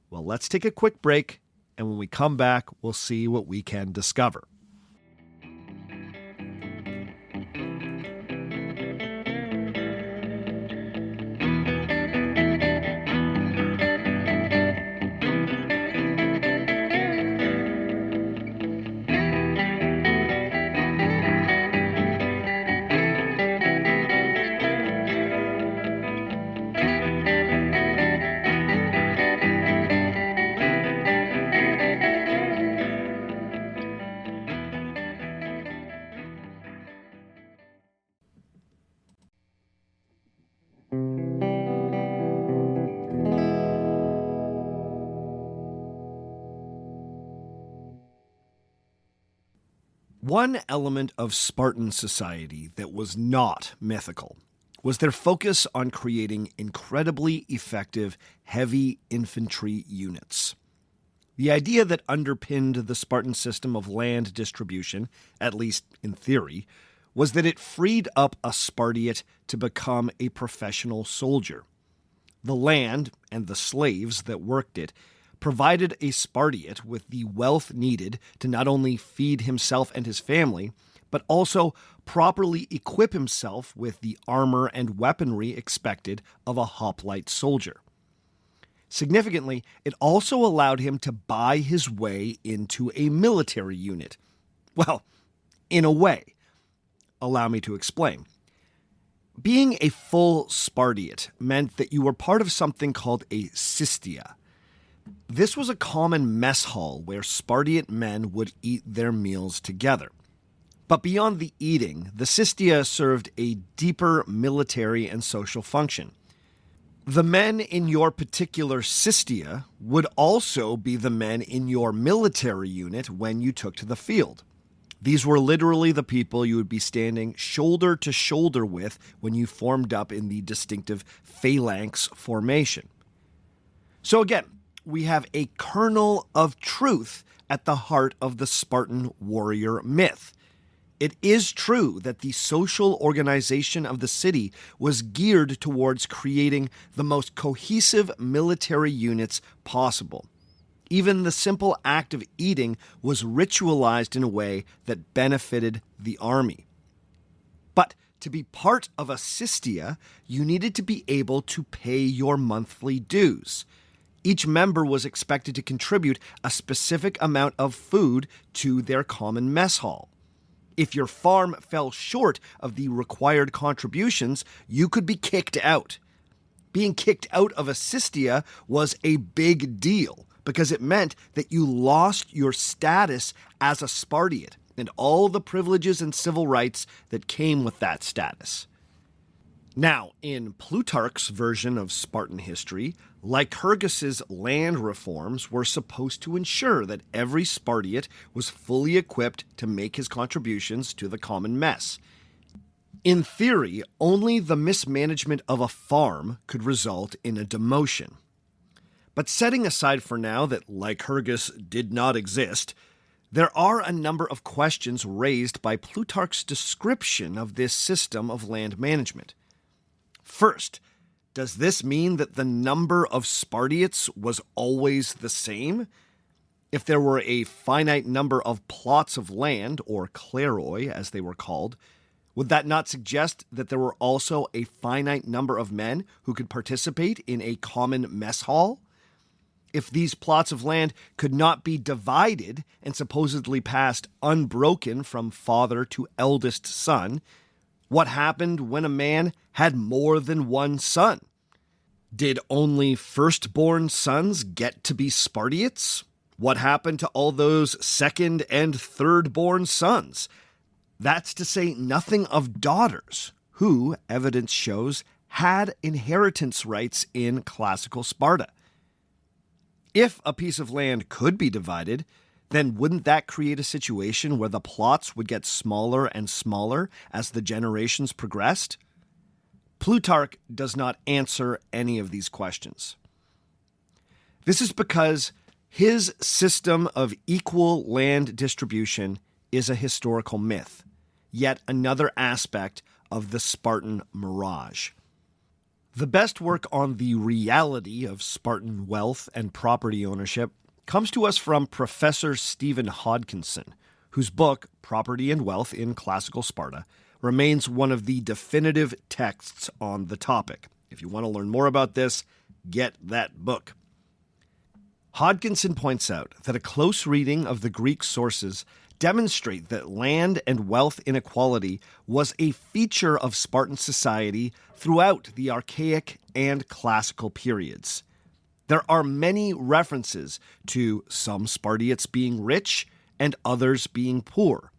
Well, let's take a quick break, and when we come back, we'll see what we can discover. One element of Spartan society that was not mythical was their focus on creating incredibly effective heavy infantry units. The idea that underpinned the Spartan system of land distribution, at least in theory, was that it freed up a Spartiate to become a professional soldier. The land and the slaves that worked it provided a Spartiate with the wealth needed to not only feed himself and his family, but also properly equip himself with the armor and weaponry expected of a hoplite soldier. Significantly, it also allowed him to buy his way into a military unit. Well, in a way. Allow me to explain. Being a full Spartiate meant that you were part of something called a sistia. This was a common mess hall where Spartiate men would eat their meals together. But beyond the eating, the sistia served a deeper military and social function. The men in your particular sistia would also be the men in your military unit when you took to the field. These were literally the people you would be standing shoulder to shoulder with when you formed up in the distinctive phalanx formation. So again, we have a kernel of truth at the heart of the Spartan warrior myth. It is true that the social organization of the city was geared towards creating the most cohesive military units possible. Even the simple act of eating was ritualized in a way that benefited the army. But to be part of a sistia, you needed to be able to pay your monthly dues. Each member was expected to contribute a specific amount of food to their common mess hall. If your farm fell short of the required contributions, you could be kicked out. Being kicked out of a sistia was a big deal because it meant that you lost your status as a Spartiate and all the privileges and civil rights that came with that status. Now, in Plutarch's version of Spartan history, Lycurgus's land reforms were supposed to ensure that every Spartiate was fully equipped to make his contributions to the common mess. In theory, only the mismanagement of a farm could result in a demotion. But setting aside for now that Lycurgus did not exist, there are a number of questions raised by Plutarch's description of this system of land management. First, does this mean that the number of Spartiates was always the same? If there were a finite number of plots of land, or kleroi as they were called, would that not suggest that there were also a finite number of men who could participate in a common mess hall? If these plots of land could not be divided and supposedly passed unbroken from father to eldest son, what happened when a man had more than one son? Did only firstborn sons get to be Spartiates? What happened to all those second and thirdborn sons? That's to say nothing of daughters, who, evidence shows, had inheritance rights in classical Sparta. If a piece of land could be divided, then wouldn't that create a situation where the plots would get smaller and smaller as the generations progressed? Plutarch does not answer any of these questions. This is because his system of equal land distribution is a historical myth, yet another aspect of the Spartan Mirage. The best work on the reality of Spartan wealth and property ownership comes to us from Professor Stephen Hodkinson, whose book, Property and Wealth in Classical Sparta, remains one of the definitive texts on the topic. If you want to learn more about this, get that book. Hodkinson points out that a close reading of the Greek sources demonstrate that land and wealth inequality was a feature of Spartan society throughout the archaic and classical periods. There are many references to some Spartiates being rich and others being poor.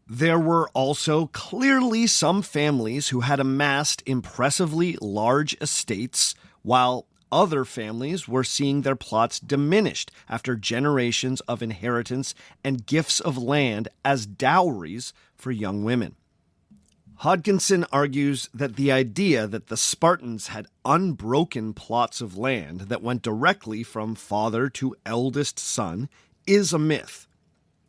There were also clearly some families who had amassed impressively large estates, while other families were seeing their plots diminished after generations of inheritance and gifts of land as dowries for young women. Hodgkinson argues that the idea that the Spartans had unbroken plots of land that went directly from father to eldest son is a myth.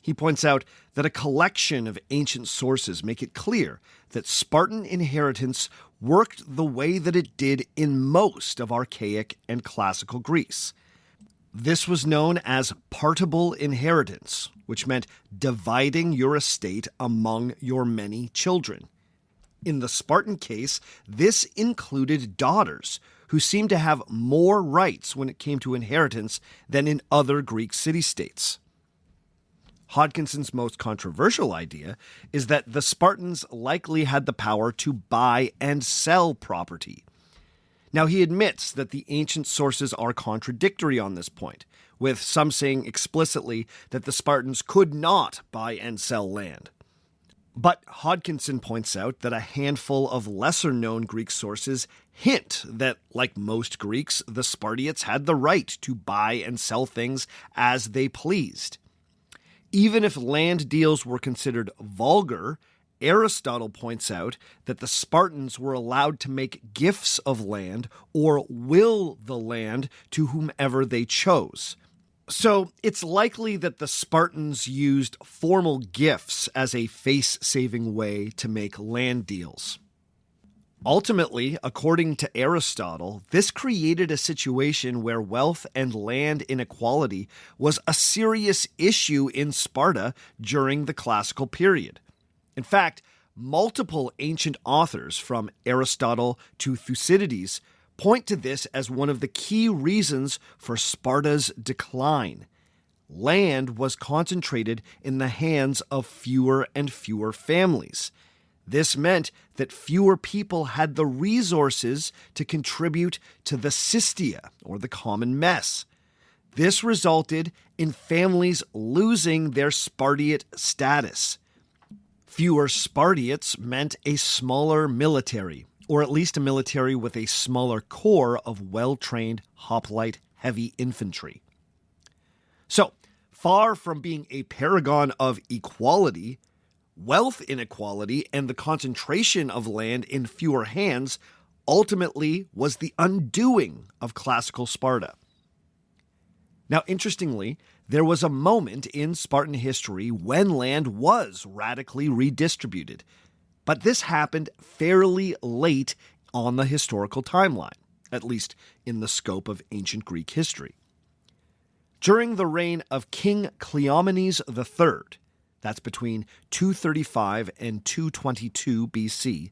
He points out that a collection of ancient sources make it clear that Spartan inheritance worked the way that it did in most of archaic and classical Greece. This was known as partible inheritance, which meant dividing your estate among your many children. In the Spartan case, this included daughters, who seemed to have more rights when it came to inheritance than in other Greek city-states. Hodgkinson's most controversial idea is that the Spartans likely had the power to buy and sell property. Now, he admits that the ancient sources are contradictory on this point, with some saying explicitly that the Spartans could not buy and sell land. But Hodgkinson points out that a handful of lesser-known Greek sources hint that, like most Greeks, the Spartiates had the right to buy and sell things as they pleased. Even if land deals were considered vulgar, Aristotle points out that the Spartans were allowed to make gifts of land or will the land to whomever they chose. So it's likely that the Spartans used formal gifts as a face-saving way to make land deals. Ultimately, according to Aristotle, this created a situation where wealth and land inequality was a serious issue in Sparta during the classical period. In fact, multiple ancient authors, from Aristotle to Thucydides, point to this as one of the key reasons for Sparta's decline. Land was concentrated in the hands of fewer and fewer families. This meant that fewer people had the resources to contribute to the sistia, or the common mess. This resulted in families losing their Spartiate status. Fewer Spartiates meant a smaller military, or at least a military with a smaller corps of well-trained hoplite heavy infantry. So, far from being a paragon of equality, wealth inequality and the concentration of land in fewer hands ultimately was the undoing of classical Sparta. Now, interestingly, there was a moment in Spartan history when land was radically redistributed, but this happened fairly late on the historical timeline, at least in the scope of ancient Greek history. During the reign of King Cleomenes III, that's between 235 and 222 BC,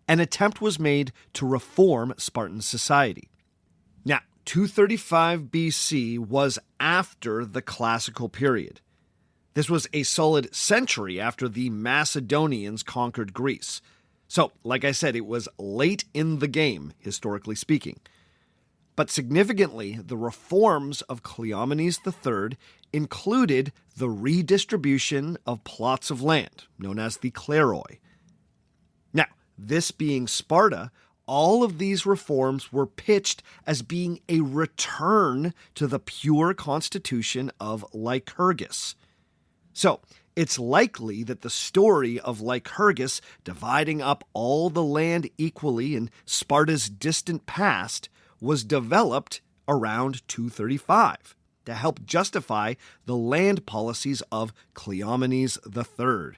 an attempt was made to reform Spartan society. Now, 235 BC was after the classical period. This was a solid century after the Macedonians conquered Greece. So, like I said, it was late in the game, historically speaking. But significantly, the reforms of Cleomenes III included the redistribution of plots of land, known as the kleroi. Now, this being Sparta, all of these reforms were pitched as being a return to the pure constitution of Lycurgus. So, it's likely that the story of Lycurgus dividing up all the land equally in Sparta's distant past was developed around 235 to help justify the land policies of Cleomenes III.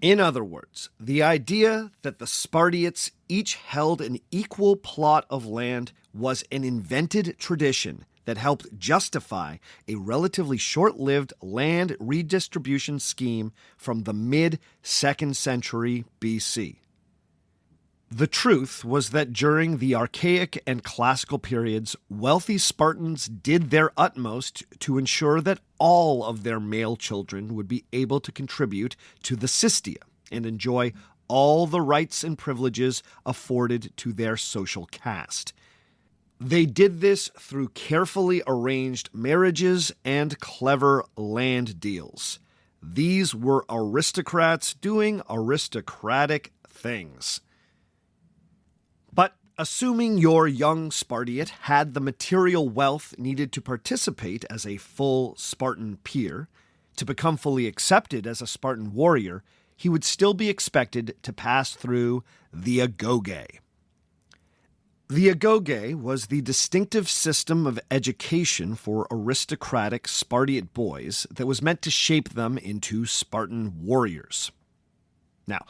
In other words, the idea that the Spartiates each held an equal plot of land was an invented tradition that helped justify a relatively short-lived land redistribution scheme from the mid-2nd century BC. The truth was that during the archaic and classical periods, wealthy Spartans did their utmost to ensure that all of their male children would be able to contribute to the sistia and enjoy all the rights and privileges afforded to their social caste. They did this through carefully arranged marriages and clever land deals. These were aristocrats doing aristocratic things. But assuming your young Spartiate had the material wealth needed to participate as a full Spartan peer, to become fully accepted as a Spartan warrior, he would still be expected to pass through the agoge. The agoge was the distinctive system of education for aristocratic Spartiate boys that was meant to shape them into Spartan warriors. Now,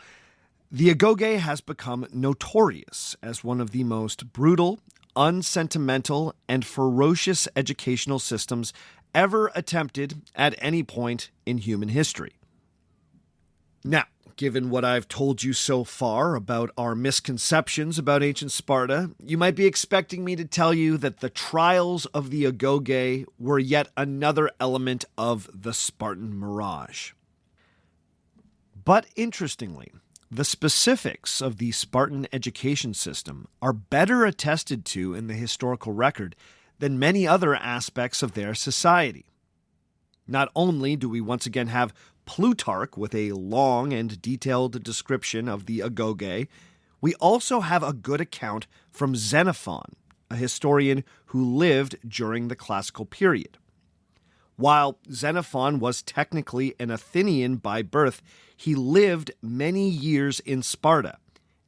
the agoge has become notorious as one of the most brutal, unsentimental, and ferocious educational systems ever attempted at any point in human history. Now, given what I've told you so far about our misconceptions about ancient Sparta, you might be expecting me to tell you that the trials of the agoge were yet another element of the Spartan Mirage. But interestingly, the specifics of the Spartan education system are better attested to in the historical record than many other aspects of their society. Not only do we once again have Plutarch with a long and detailed description of the agoge, we also have a good account from Xenophon, a historian who lived during the classical period. While Xenophon was technically an Athenian by birth, he lived many years in Sparta,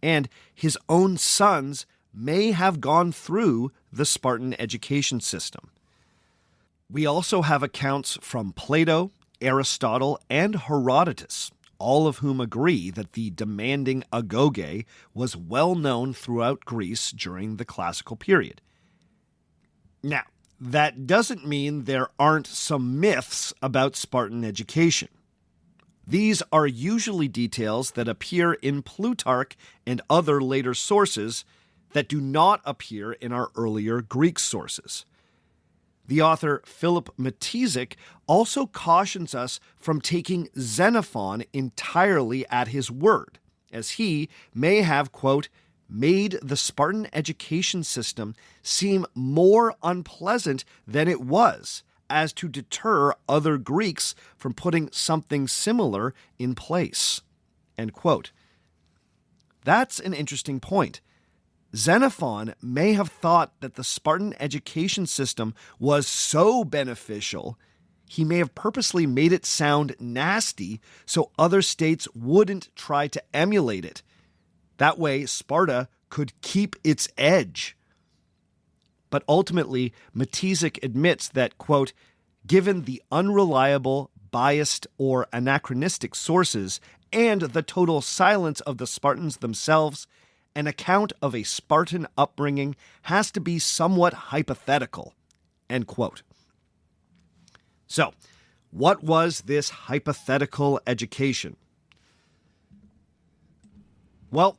and his own sons may have gone through the Spartan education system. We also have accounts from Plato, Aristotle, and Herodotus, all of whom agree that the demanding agoge was well known throughout Greece during the classical period. Now, that doesn't mean there aren't some myths about Spartan education. These are usually details that appear in Plutarch and other later sources that do not appear in our earlier Greek sources. The author Philip Matizek also cautions us from taking Xenophon entirely at his word, as he may have, quote, made the Spartan education system seem more unpleasant than it was, as to deter other Greeks from putting something similar in place, end quote. That's an interesting point. Xenophon may have thought that the Spartan education system was so beneficial, he may have purposely made it sound nasty so other states wouldn't try to emulate it. That way, Sparta could keep its edge. But ultimately, Matizek admits that, quote, given the unreliable, biased, or anachronistic sources and the total silence of the Spartans themselves, an account of a Spartan upbringing has to be somewhat hypothetical, end quote. So, what was this hypothetical education? Well,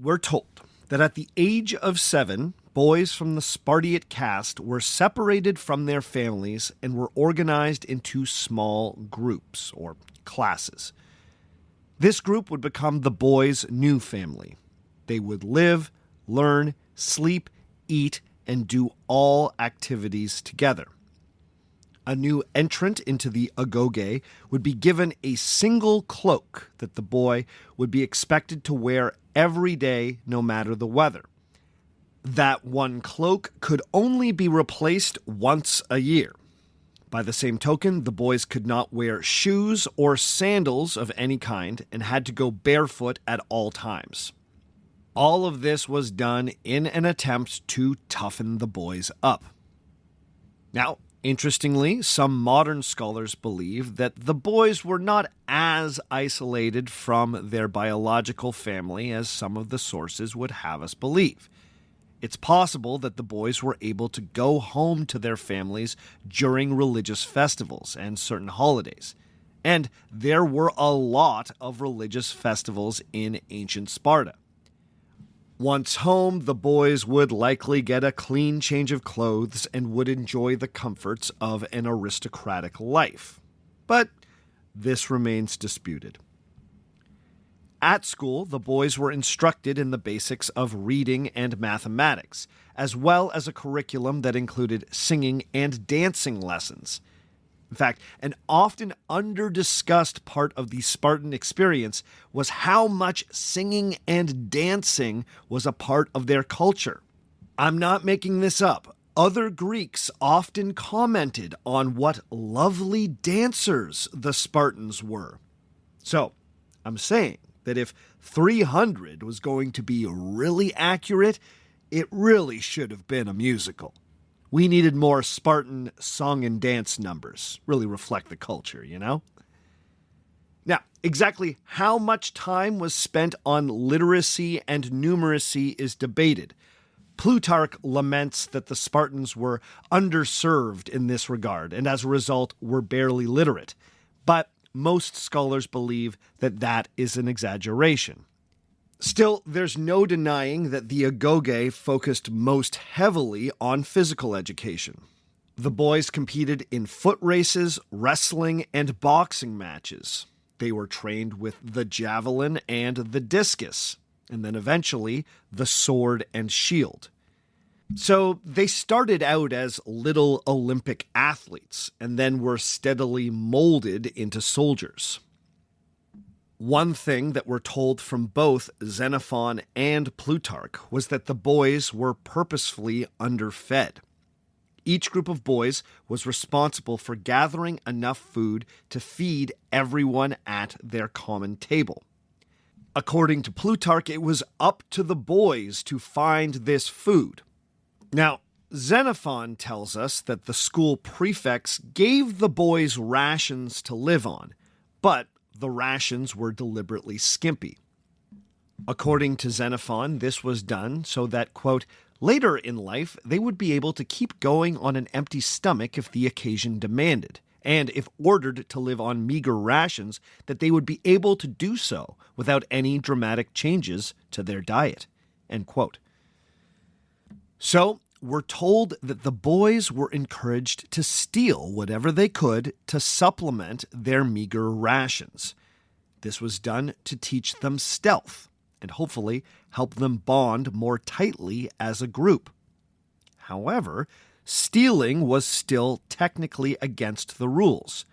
we're told that at the age of 7, boys from the Spartiate caste were separated from their families and were organized into small groups, or classes. This group would become the boys' new family. They would live, learn, sleep, eat, and do all activities together. A new entrant into the agoge would be given a single cloak that the boy would be expected to wear every day, no matter the weather. That one cloak could only be replaced once a year. By the same token, the boys could not wear shoes or sandals of any kind and had to go barefoot at all times. All of this was done in an attempt to toughen the boys up. Now, interestingly, some modern scholars believe that the boys were not as isolated from their biological family as some of the sources would have us believe. It's possible that the boys were able to go home to their families during religious festivals and certain holidays. And there were a lot of religious festivals in ancient Sparta. Once home, the boys would likely get a clean change of clothes and would enjoy the comforts of an aristocratic life. But this remains disputed. At school, the boys were instructed in the basics of reading and mathematics, as well as a curriculum that included singing and dancing lessons. In fact, an often under-discussed part of the Spartan experience was how much singing and dancing was a part of their culture. I'm not making this up. Other Greeks often commented on what lovely dancers the Spartans were. So, I'm saying that if 300 was going to be really accurate, it really should have been a musical. We needed more Spartan song and dance numbers. Really reflect the culture, you know? Now, exactly how much time was spent on literacy and numeracy is debated. Plutarch laments that the Spartans were underserved in this regard, and as a result were barely literate. But most scholars believe that that is an exaggeration. Still, there's no denying that the agoge focused most heavily on physical education. The boys competed in foot races, wrestling, and boxing matches. They were trained with the javelin and the discus, and then eventually the sword and shield. So they started out as little Olympic athletes, and then were steadily molded into soldiers. One thing that we're told from both Xenophon and Plutarch was that the boys were purposefully underfed. Each group of boys was responsible for gathering enough food to feed everyone at their common table. According to Plutarch, it was up to the boys to find this food. Now, Xenophon tells us that the school prefects gave the boys rations to live on, but the rations were deliberately skimpy. According to Xenophon, this was done so that, quote, later in life they would be able to keep going on an empty stomach if the occasion demanded, and if ordered to live on meager rations, that they would be able to do so without any dramatic changes to their diet, end quote. So, we're told that the boys were encouraged to steal whatever they could to supplement their meager rations. This was done to teach them stealth and hopefully help them bond more tightly as a group. However, stealing was still technically against the rules,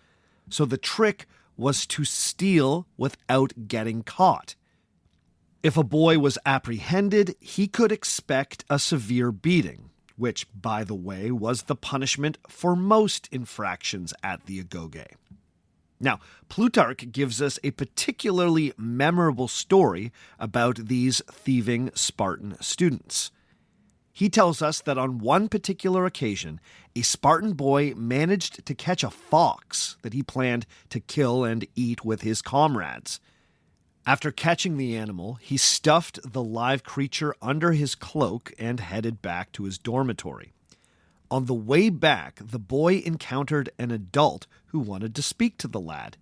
so the trick was to steal without getting caught. If a boy was apprehended, he could expect a severe beating, which, by the way, was the punishment for most infractions at the agoge. Now, Plutarch gives us a particularly memorable story about these thieving Spartan students. He tells us that on one particular occasion, a Spartan boy managed to catch a fox that he planned to kill and eat with his comrades. After catching the animal, he stuffed the live creature under his cloak and headed back to his dormitory. On the way back, the boy encountered an adult who wanted to speak to the lad.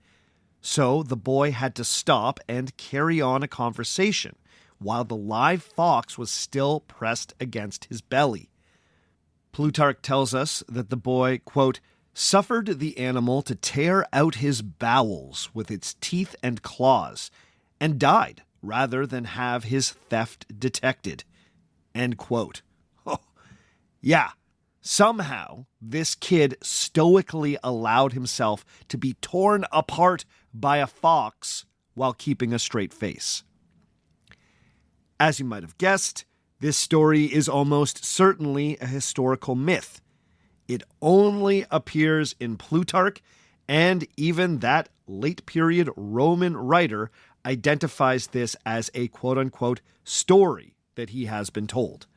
So the boy had to stop and carry on a conversation while the live fox was still pressed against his belly. Plutarch tells us that the boy, quote, suffered the animal to tear out his bowels with its teeth and claws, and died rather than have his theft detected. End quote. Oh, yeah, somehow this kid stoically allowed himself to be torn apart by a fox while keeping a straight face. As you might have guessed, this story is almost certainly a historical myth. It only appears in Plutarch, and even that late-period Roman writer identifies this as a quote-unquote story that he has been told.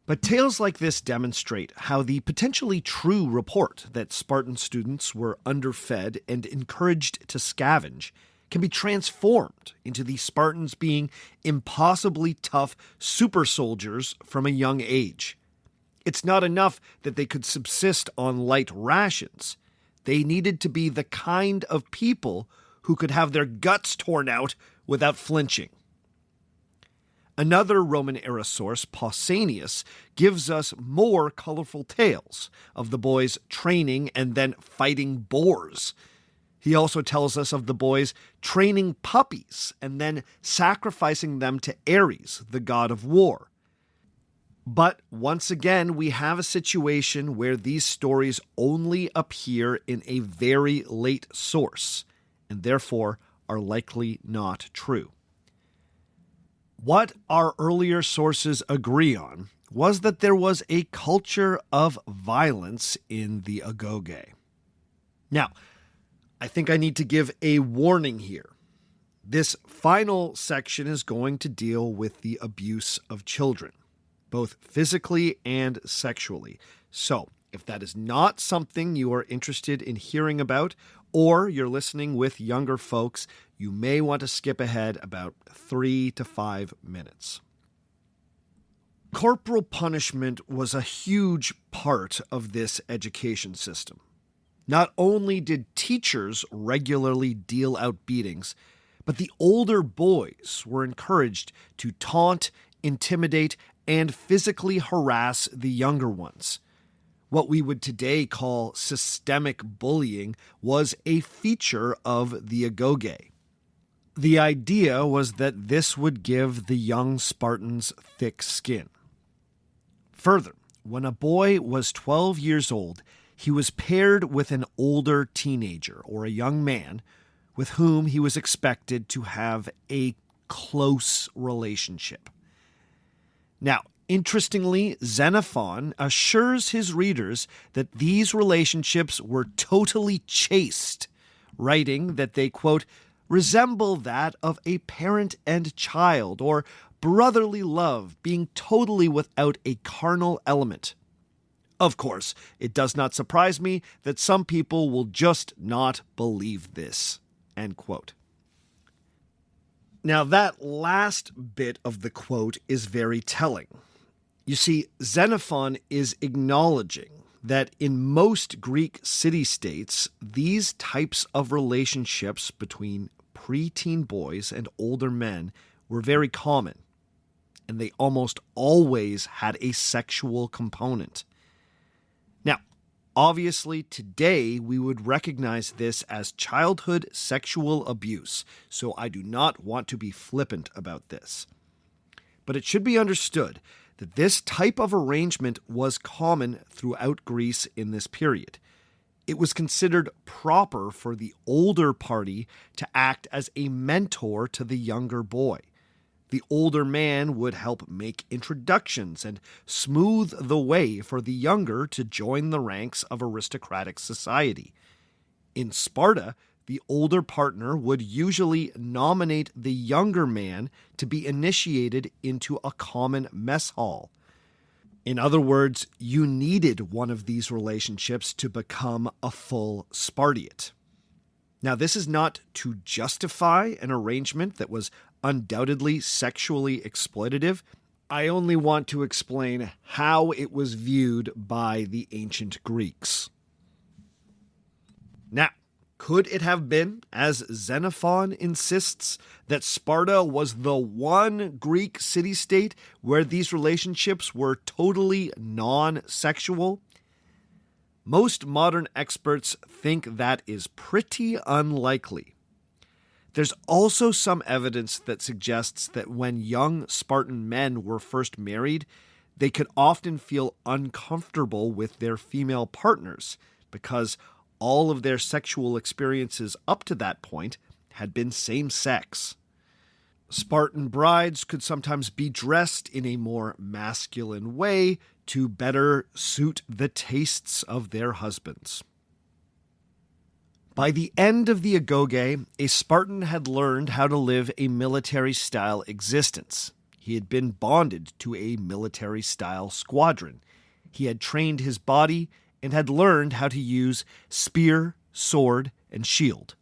But tales like this demonstrate how the potentially true report that Spartan students were underfed and encouraged to scavenge can be transformed into the Spartans being impossibly tough super soldiers from a young age. It's not enough that they could subsist on light rations. They needed to be the kind of people who could have their guts torn out without flinching. Another Roman-era source, Pausanias, gives us more colorful tales of the boys training and then fighting boars. He also tells us of the boys training puppies and then sacrificing them to Ares, the god of war. But once again, we have a situation where these stories only appear in a very late source, and therefore are likely not true. What our earlier sources agree on was that there was a culture of violence in the Agoge. Now, I think I need to give a warning here. This final section is going to deal with the abuse of children, both physically and sexually. So, if that is not something you are interested in hearing about, or you're listening with younger folks, you may want to skip ahead about 3 to 5 minutes. Corporal punishment was a huge part of this education system. Not only did teachers regularly deal out beatings, but the older boys were encouraged to taunt, intimidate, and physically harass the younger ones. What we would today call systemic bullying was a feature of the Agoge. The idea was that this would give the young Spartans thick skin. Further, when a boy was 12 years old, he was paired with an older teenager or a young man with whom he was expected to have a close relationship. Now, interestingly, Xenophon assures his readers that these relationships were totally chaste, writing that they, quote, resemble that of a parent and child, or brotherly love being totally without a carnal element. Of course, it does not surprise me that some people will just not believe this. End quote. Now, that last bit of the quote is very telling. You see, Xenophon is acknowledging that in most Greek city-states, these types of relationships between preteen boys and older men were very common, and they almost always had a sexual component. Now, obviously, today we would recognize this as childhood sexual abuse, so I do not want to be flippant about this. But it should be understood that this type of arrangement was common throughout Greece in this period. It was considered proper for the older party to act as a mentor to the younger boy. The older man would help make introductions and smooth the way for the younger to join the ranks of aristocratic society. In Sparta, the older partner would usually nominate the younger man to be initiated into a common mess hall. In other words, you needed one of these relationships to become a full Spartiate. Now, this is not to justify an arrangement that was undoubtedly sexually exploitative. I only want to explain how it was viewed by the ancient Greeks. Now, could it have been, as Xenophon insists, that Sparta was the one Greek city-state where these relationships were totally non-sexual? Most modern experts think that is pretty unlikely. There's also some evidence that suggests that when young Spartan men were first married, they could often feel uncomfortable with their female partners because all of their sexual experiences up to that point had been same-sex. Spartan brides could sometimes be dressed in a more masculine way to better suit the tastes of their husbands. By the end of the Agoge, a Spartan had learned how to live a military-style existence. He had been bonded to a military-style squadron. He had trained his body and had learned how to use spear, sword, and shield.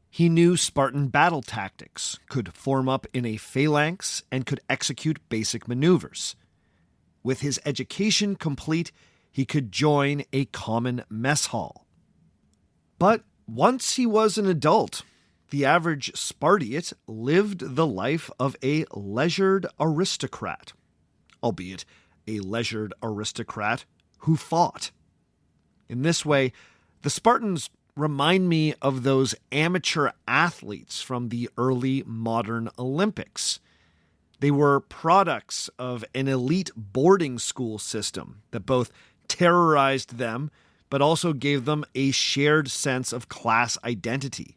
He knew Spartan battle tactics, could form up in a phalanx, and could execute basic maneuvers. With his education complete, he could join a common mess hall. But once he was an adult, the average Spartiate lived the life of a leisured aristocrat, albeit a leisured aristocrat who fought. In this way, the Spartans remind me of those amateur athletes from the early modern Olympics. They were products of an elite boarding school system that both terrorized them, but also gave them a shared sense of class identity.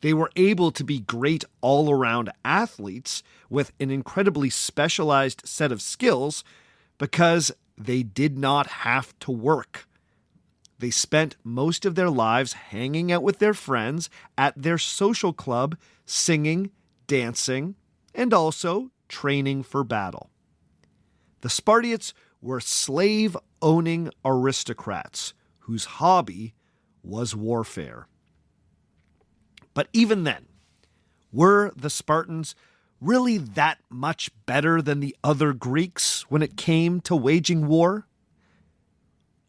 They were able to be great all-around athletes with an incredibly specialized set of skills because they did not have to work. They spent most of their lives hanging out with their friends at their social club, singing, dancing, and also training for battle. The Spartiates were slave-owning aristocrats whose hobby was warfare. But even then, were the Spartans really that much better than the other Greeks when it came to waging war?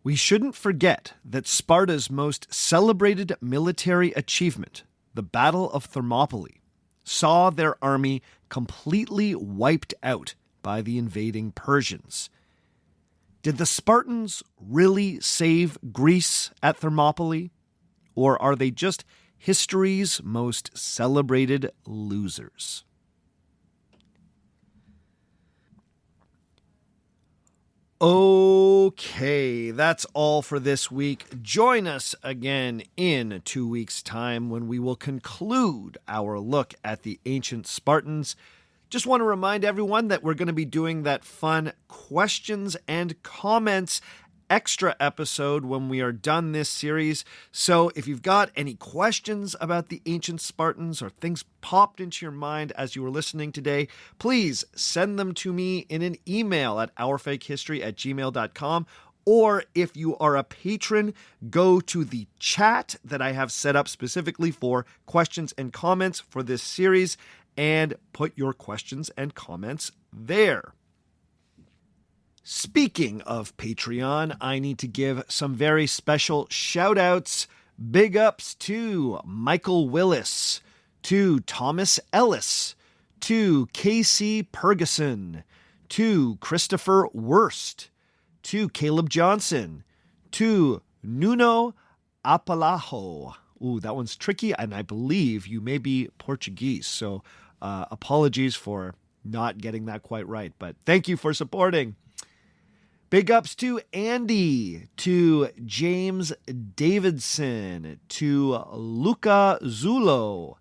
We shouldn't forget that Sparta's most celebrated military achievement, the Battle of Thermopylae, saw their army completely wiped out by the invading Persians. Did the Spartans really save Greece at Thermopylae? Or are they just history's most celebrated losers? Okay, that's all for this week. Join us again in 2 weeks' time when we will conclude our look at the ancient Spartans. Just want to remind everyone that we're going to be doing that fun questions and comments extra episode when we are done this series. So if you've got any questions about the ancient Spartans or things popped into your mind as you were listening today, please send them to me in an email at ourfakehistory@gmail.com. Or if you are a patron, go to the chat that I have set up specifically for questions and comments for this series and put your questions and comments there. Speaking of Patreon, I need to give some very special shout-outs. Big ups to Michael Willis, to Thomas Ellis, to Casey Perguson, to Christopher Wurst, to Caleb Johnson, to Nuno Apalajo. Ooh, that one's tricky, and I believe you may be Portuguese, so apologies for not getting that quite right, but thank you for supporting. Big ups to Andy, to James Davidson, to Luca Zulo,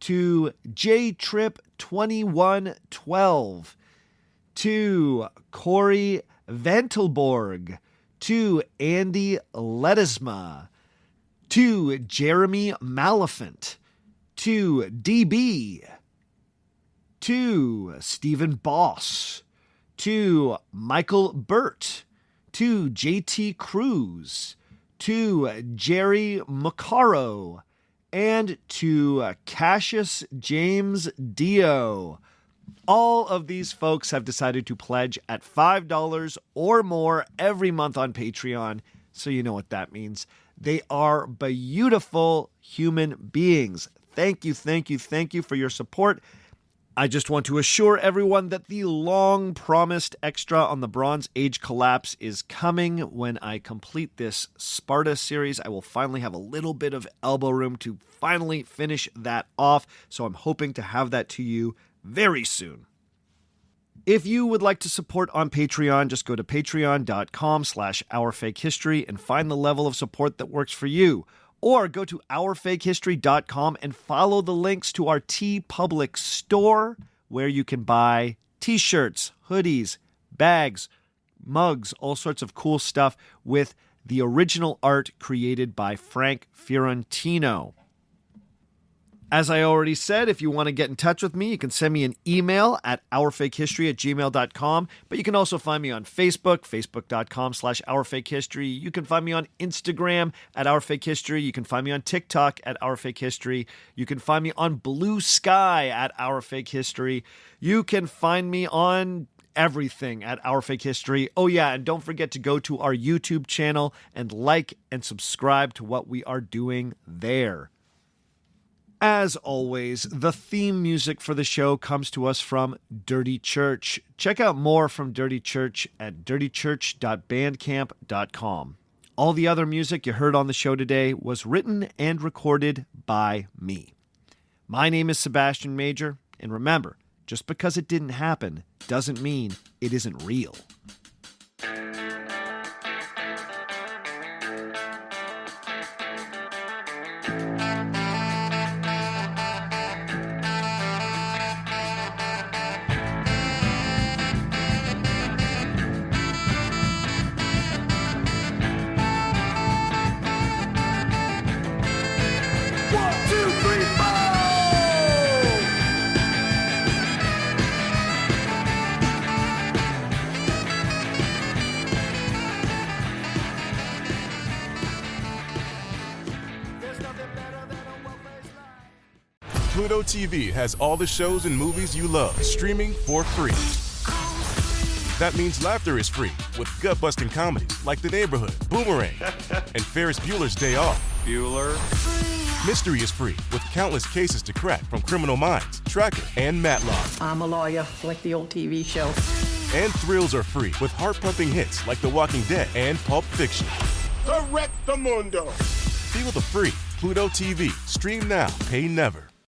to JTrip2112, to Corey Ventelborg, to Andy Ledesma, to Jeremy Maliphant, to DB, to Stephen Boss, to Michael Burt, to JT Cruz, to Jerry Macaro, and to Cassius James Dio. All of these folks have decided to pledge at $5 or more every month on Patreon, so you know what that means. They are beautiful human beings. Thank you, thank you, thank you for your support. I just want to assure everyone that the long-promised extra on the Bronze Age collapse is coming. When I complete this Sparta series, I will finally have a little bit of elbow room to finally finish that off, so I'm hoping to have that to you very soon. If you would like to support on Patreon, just go to patreon.com/ourfakehistory and find the level of support that works for you. Or go to ourfakehistory.com and follow the links to our TeePublic store, where you can buy t-shirts, hoodies, bags, mugs, all sorts of cool stuff with the original art created by Frank Fiorentino. As I already said, if you want to get in touch with me, you can send me an email at ourfakehistory@gmail.com, but you can also find me on Facebook, facebook.com/ourfakehistory. You can find me on Instagram at ourfakehistory. You can find me on TikTok at ourfakehistory. You can find me on Blue Sky at ourfakehistory. You can find me on everything at Our Fake History. Oh yeah, and don't forget to go to our YouTube channel and like and subscribe to what we are doing there. As always, the theme music for the show comes to us from Dirty Church. Check out more from Dirty Church at dirtychurch.bandcamp.com. All the other music you heard on the show today was written and recorded by me. My name is Sebastian Major, and remember, Just because it didn't happen doesn't mean it isn't real. Pluto TV has all the shows and movies you love streaming for free. That means laughter is free with gut-busting comedies like The Neighborhood, Boomerang, and Ferris Bueller's Day Off. Bueller. Mystery is free with countless cases to crack from Criminal Minds, Tracker, and Matlock. I'm a lawyer, like the old TV show. And thrills are free with heart-pumping hits like The Walking Dead and Pulp Fiction. Correctamundo. Feel the free Pluto TV. Stream now, pay never.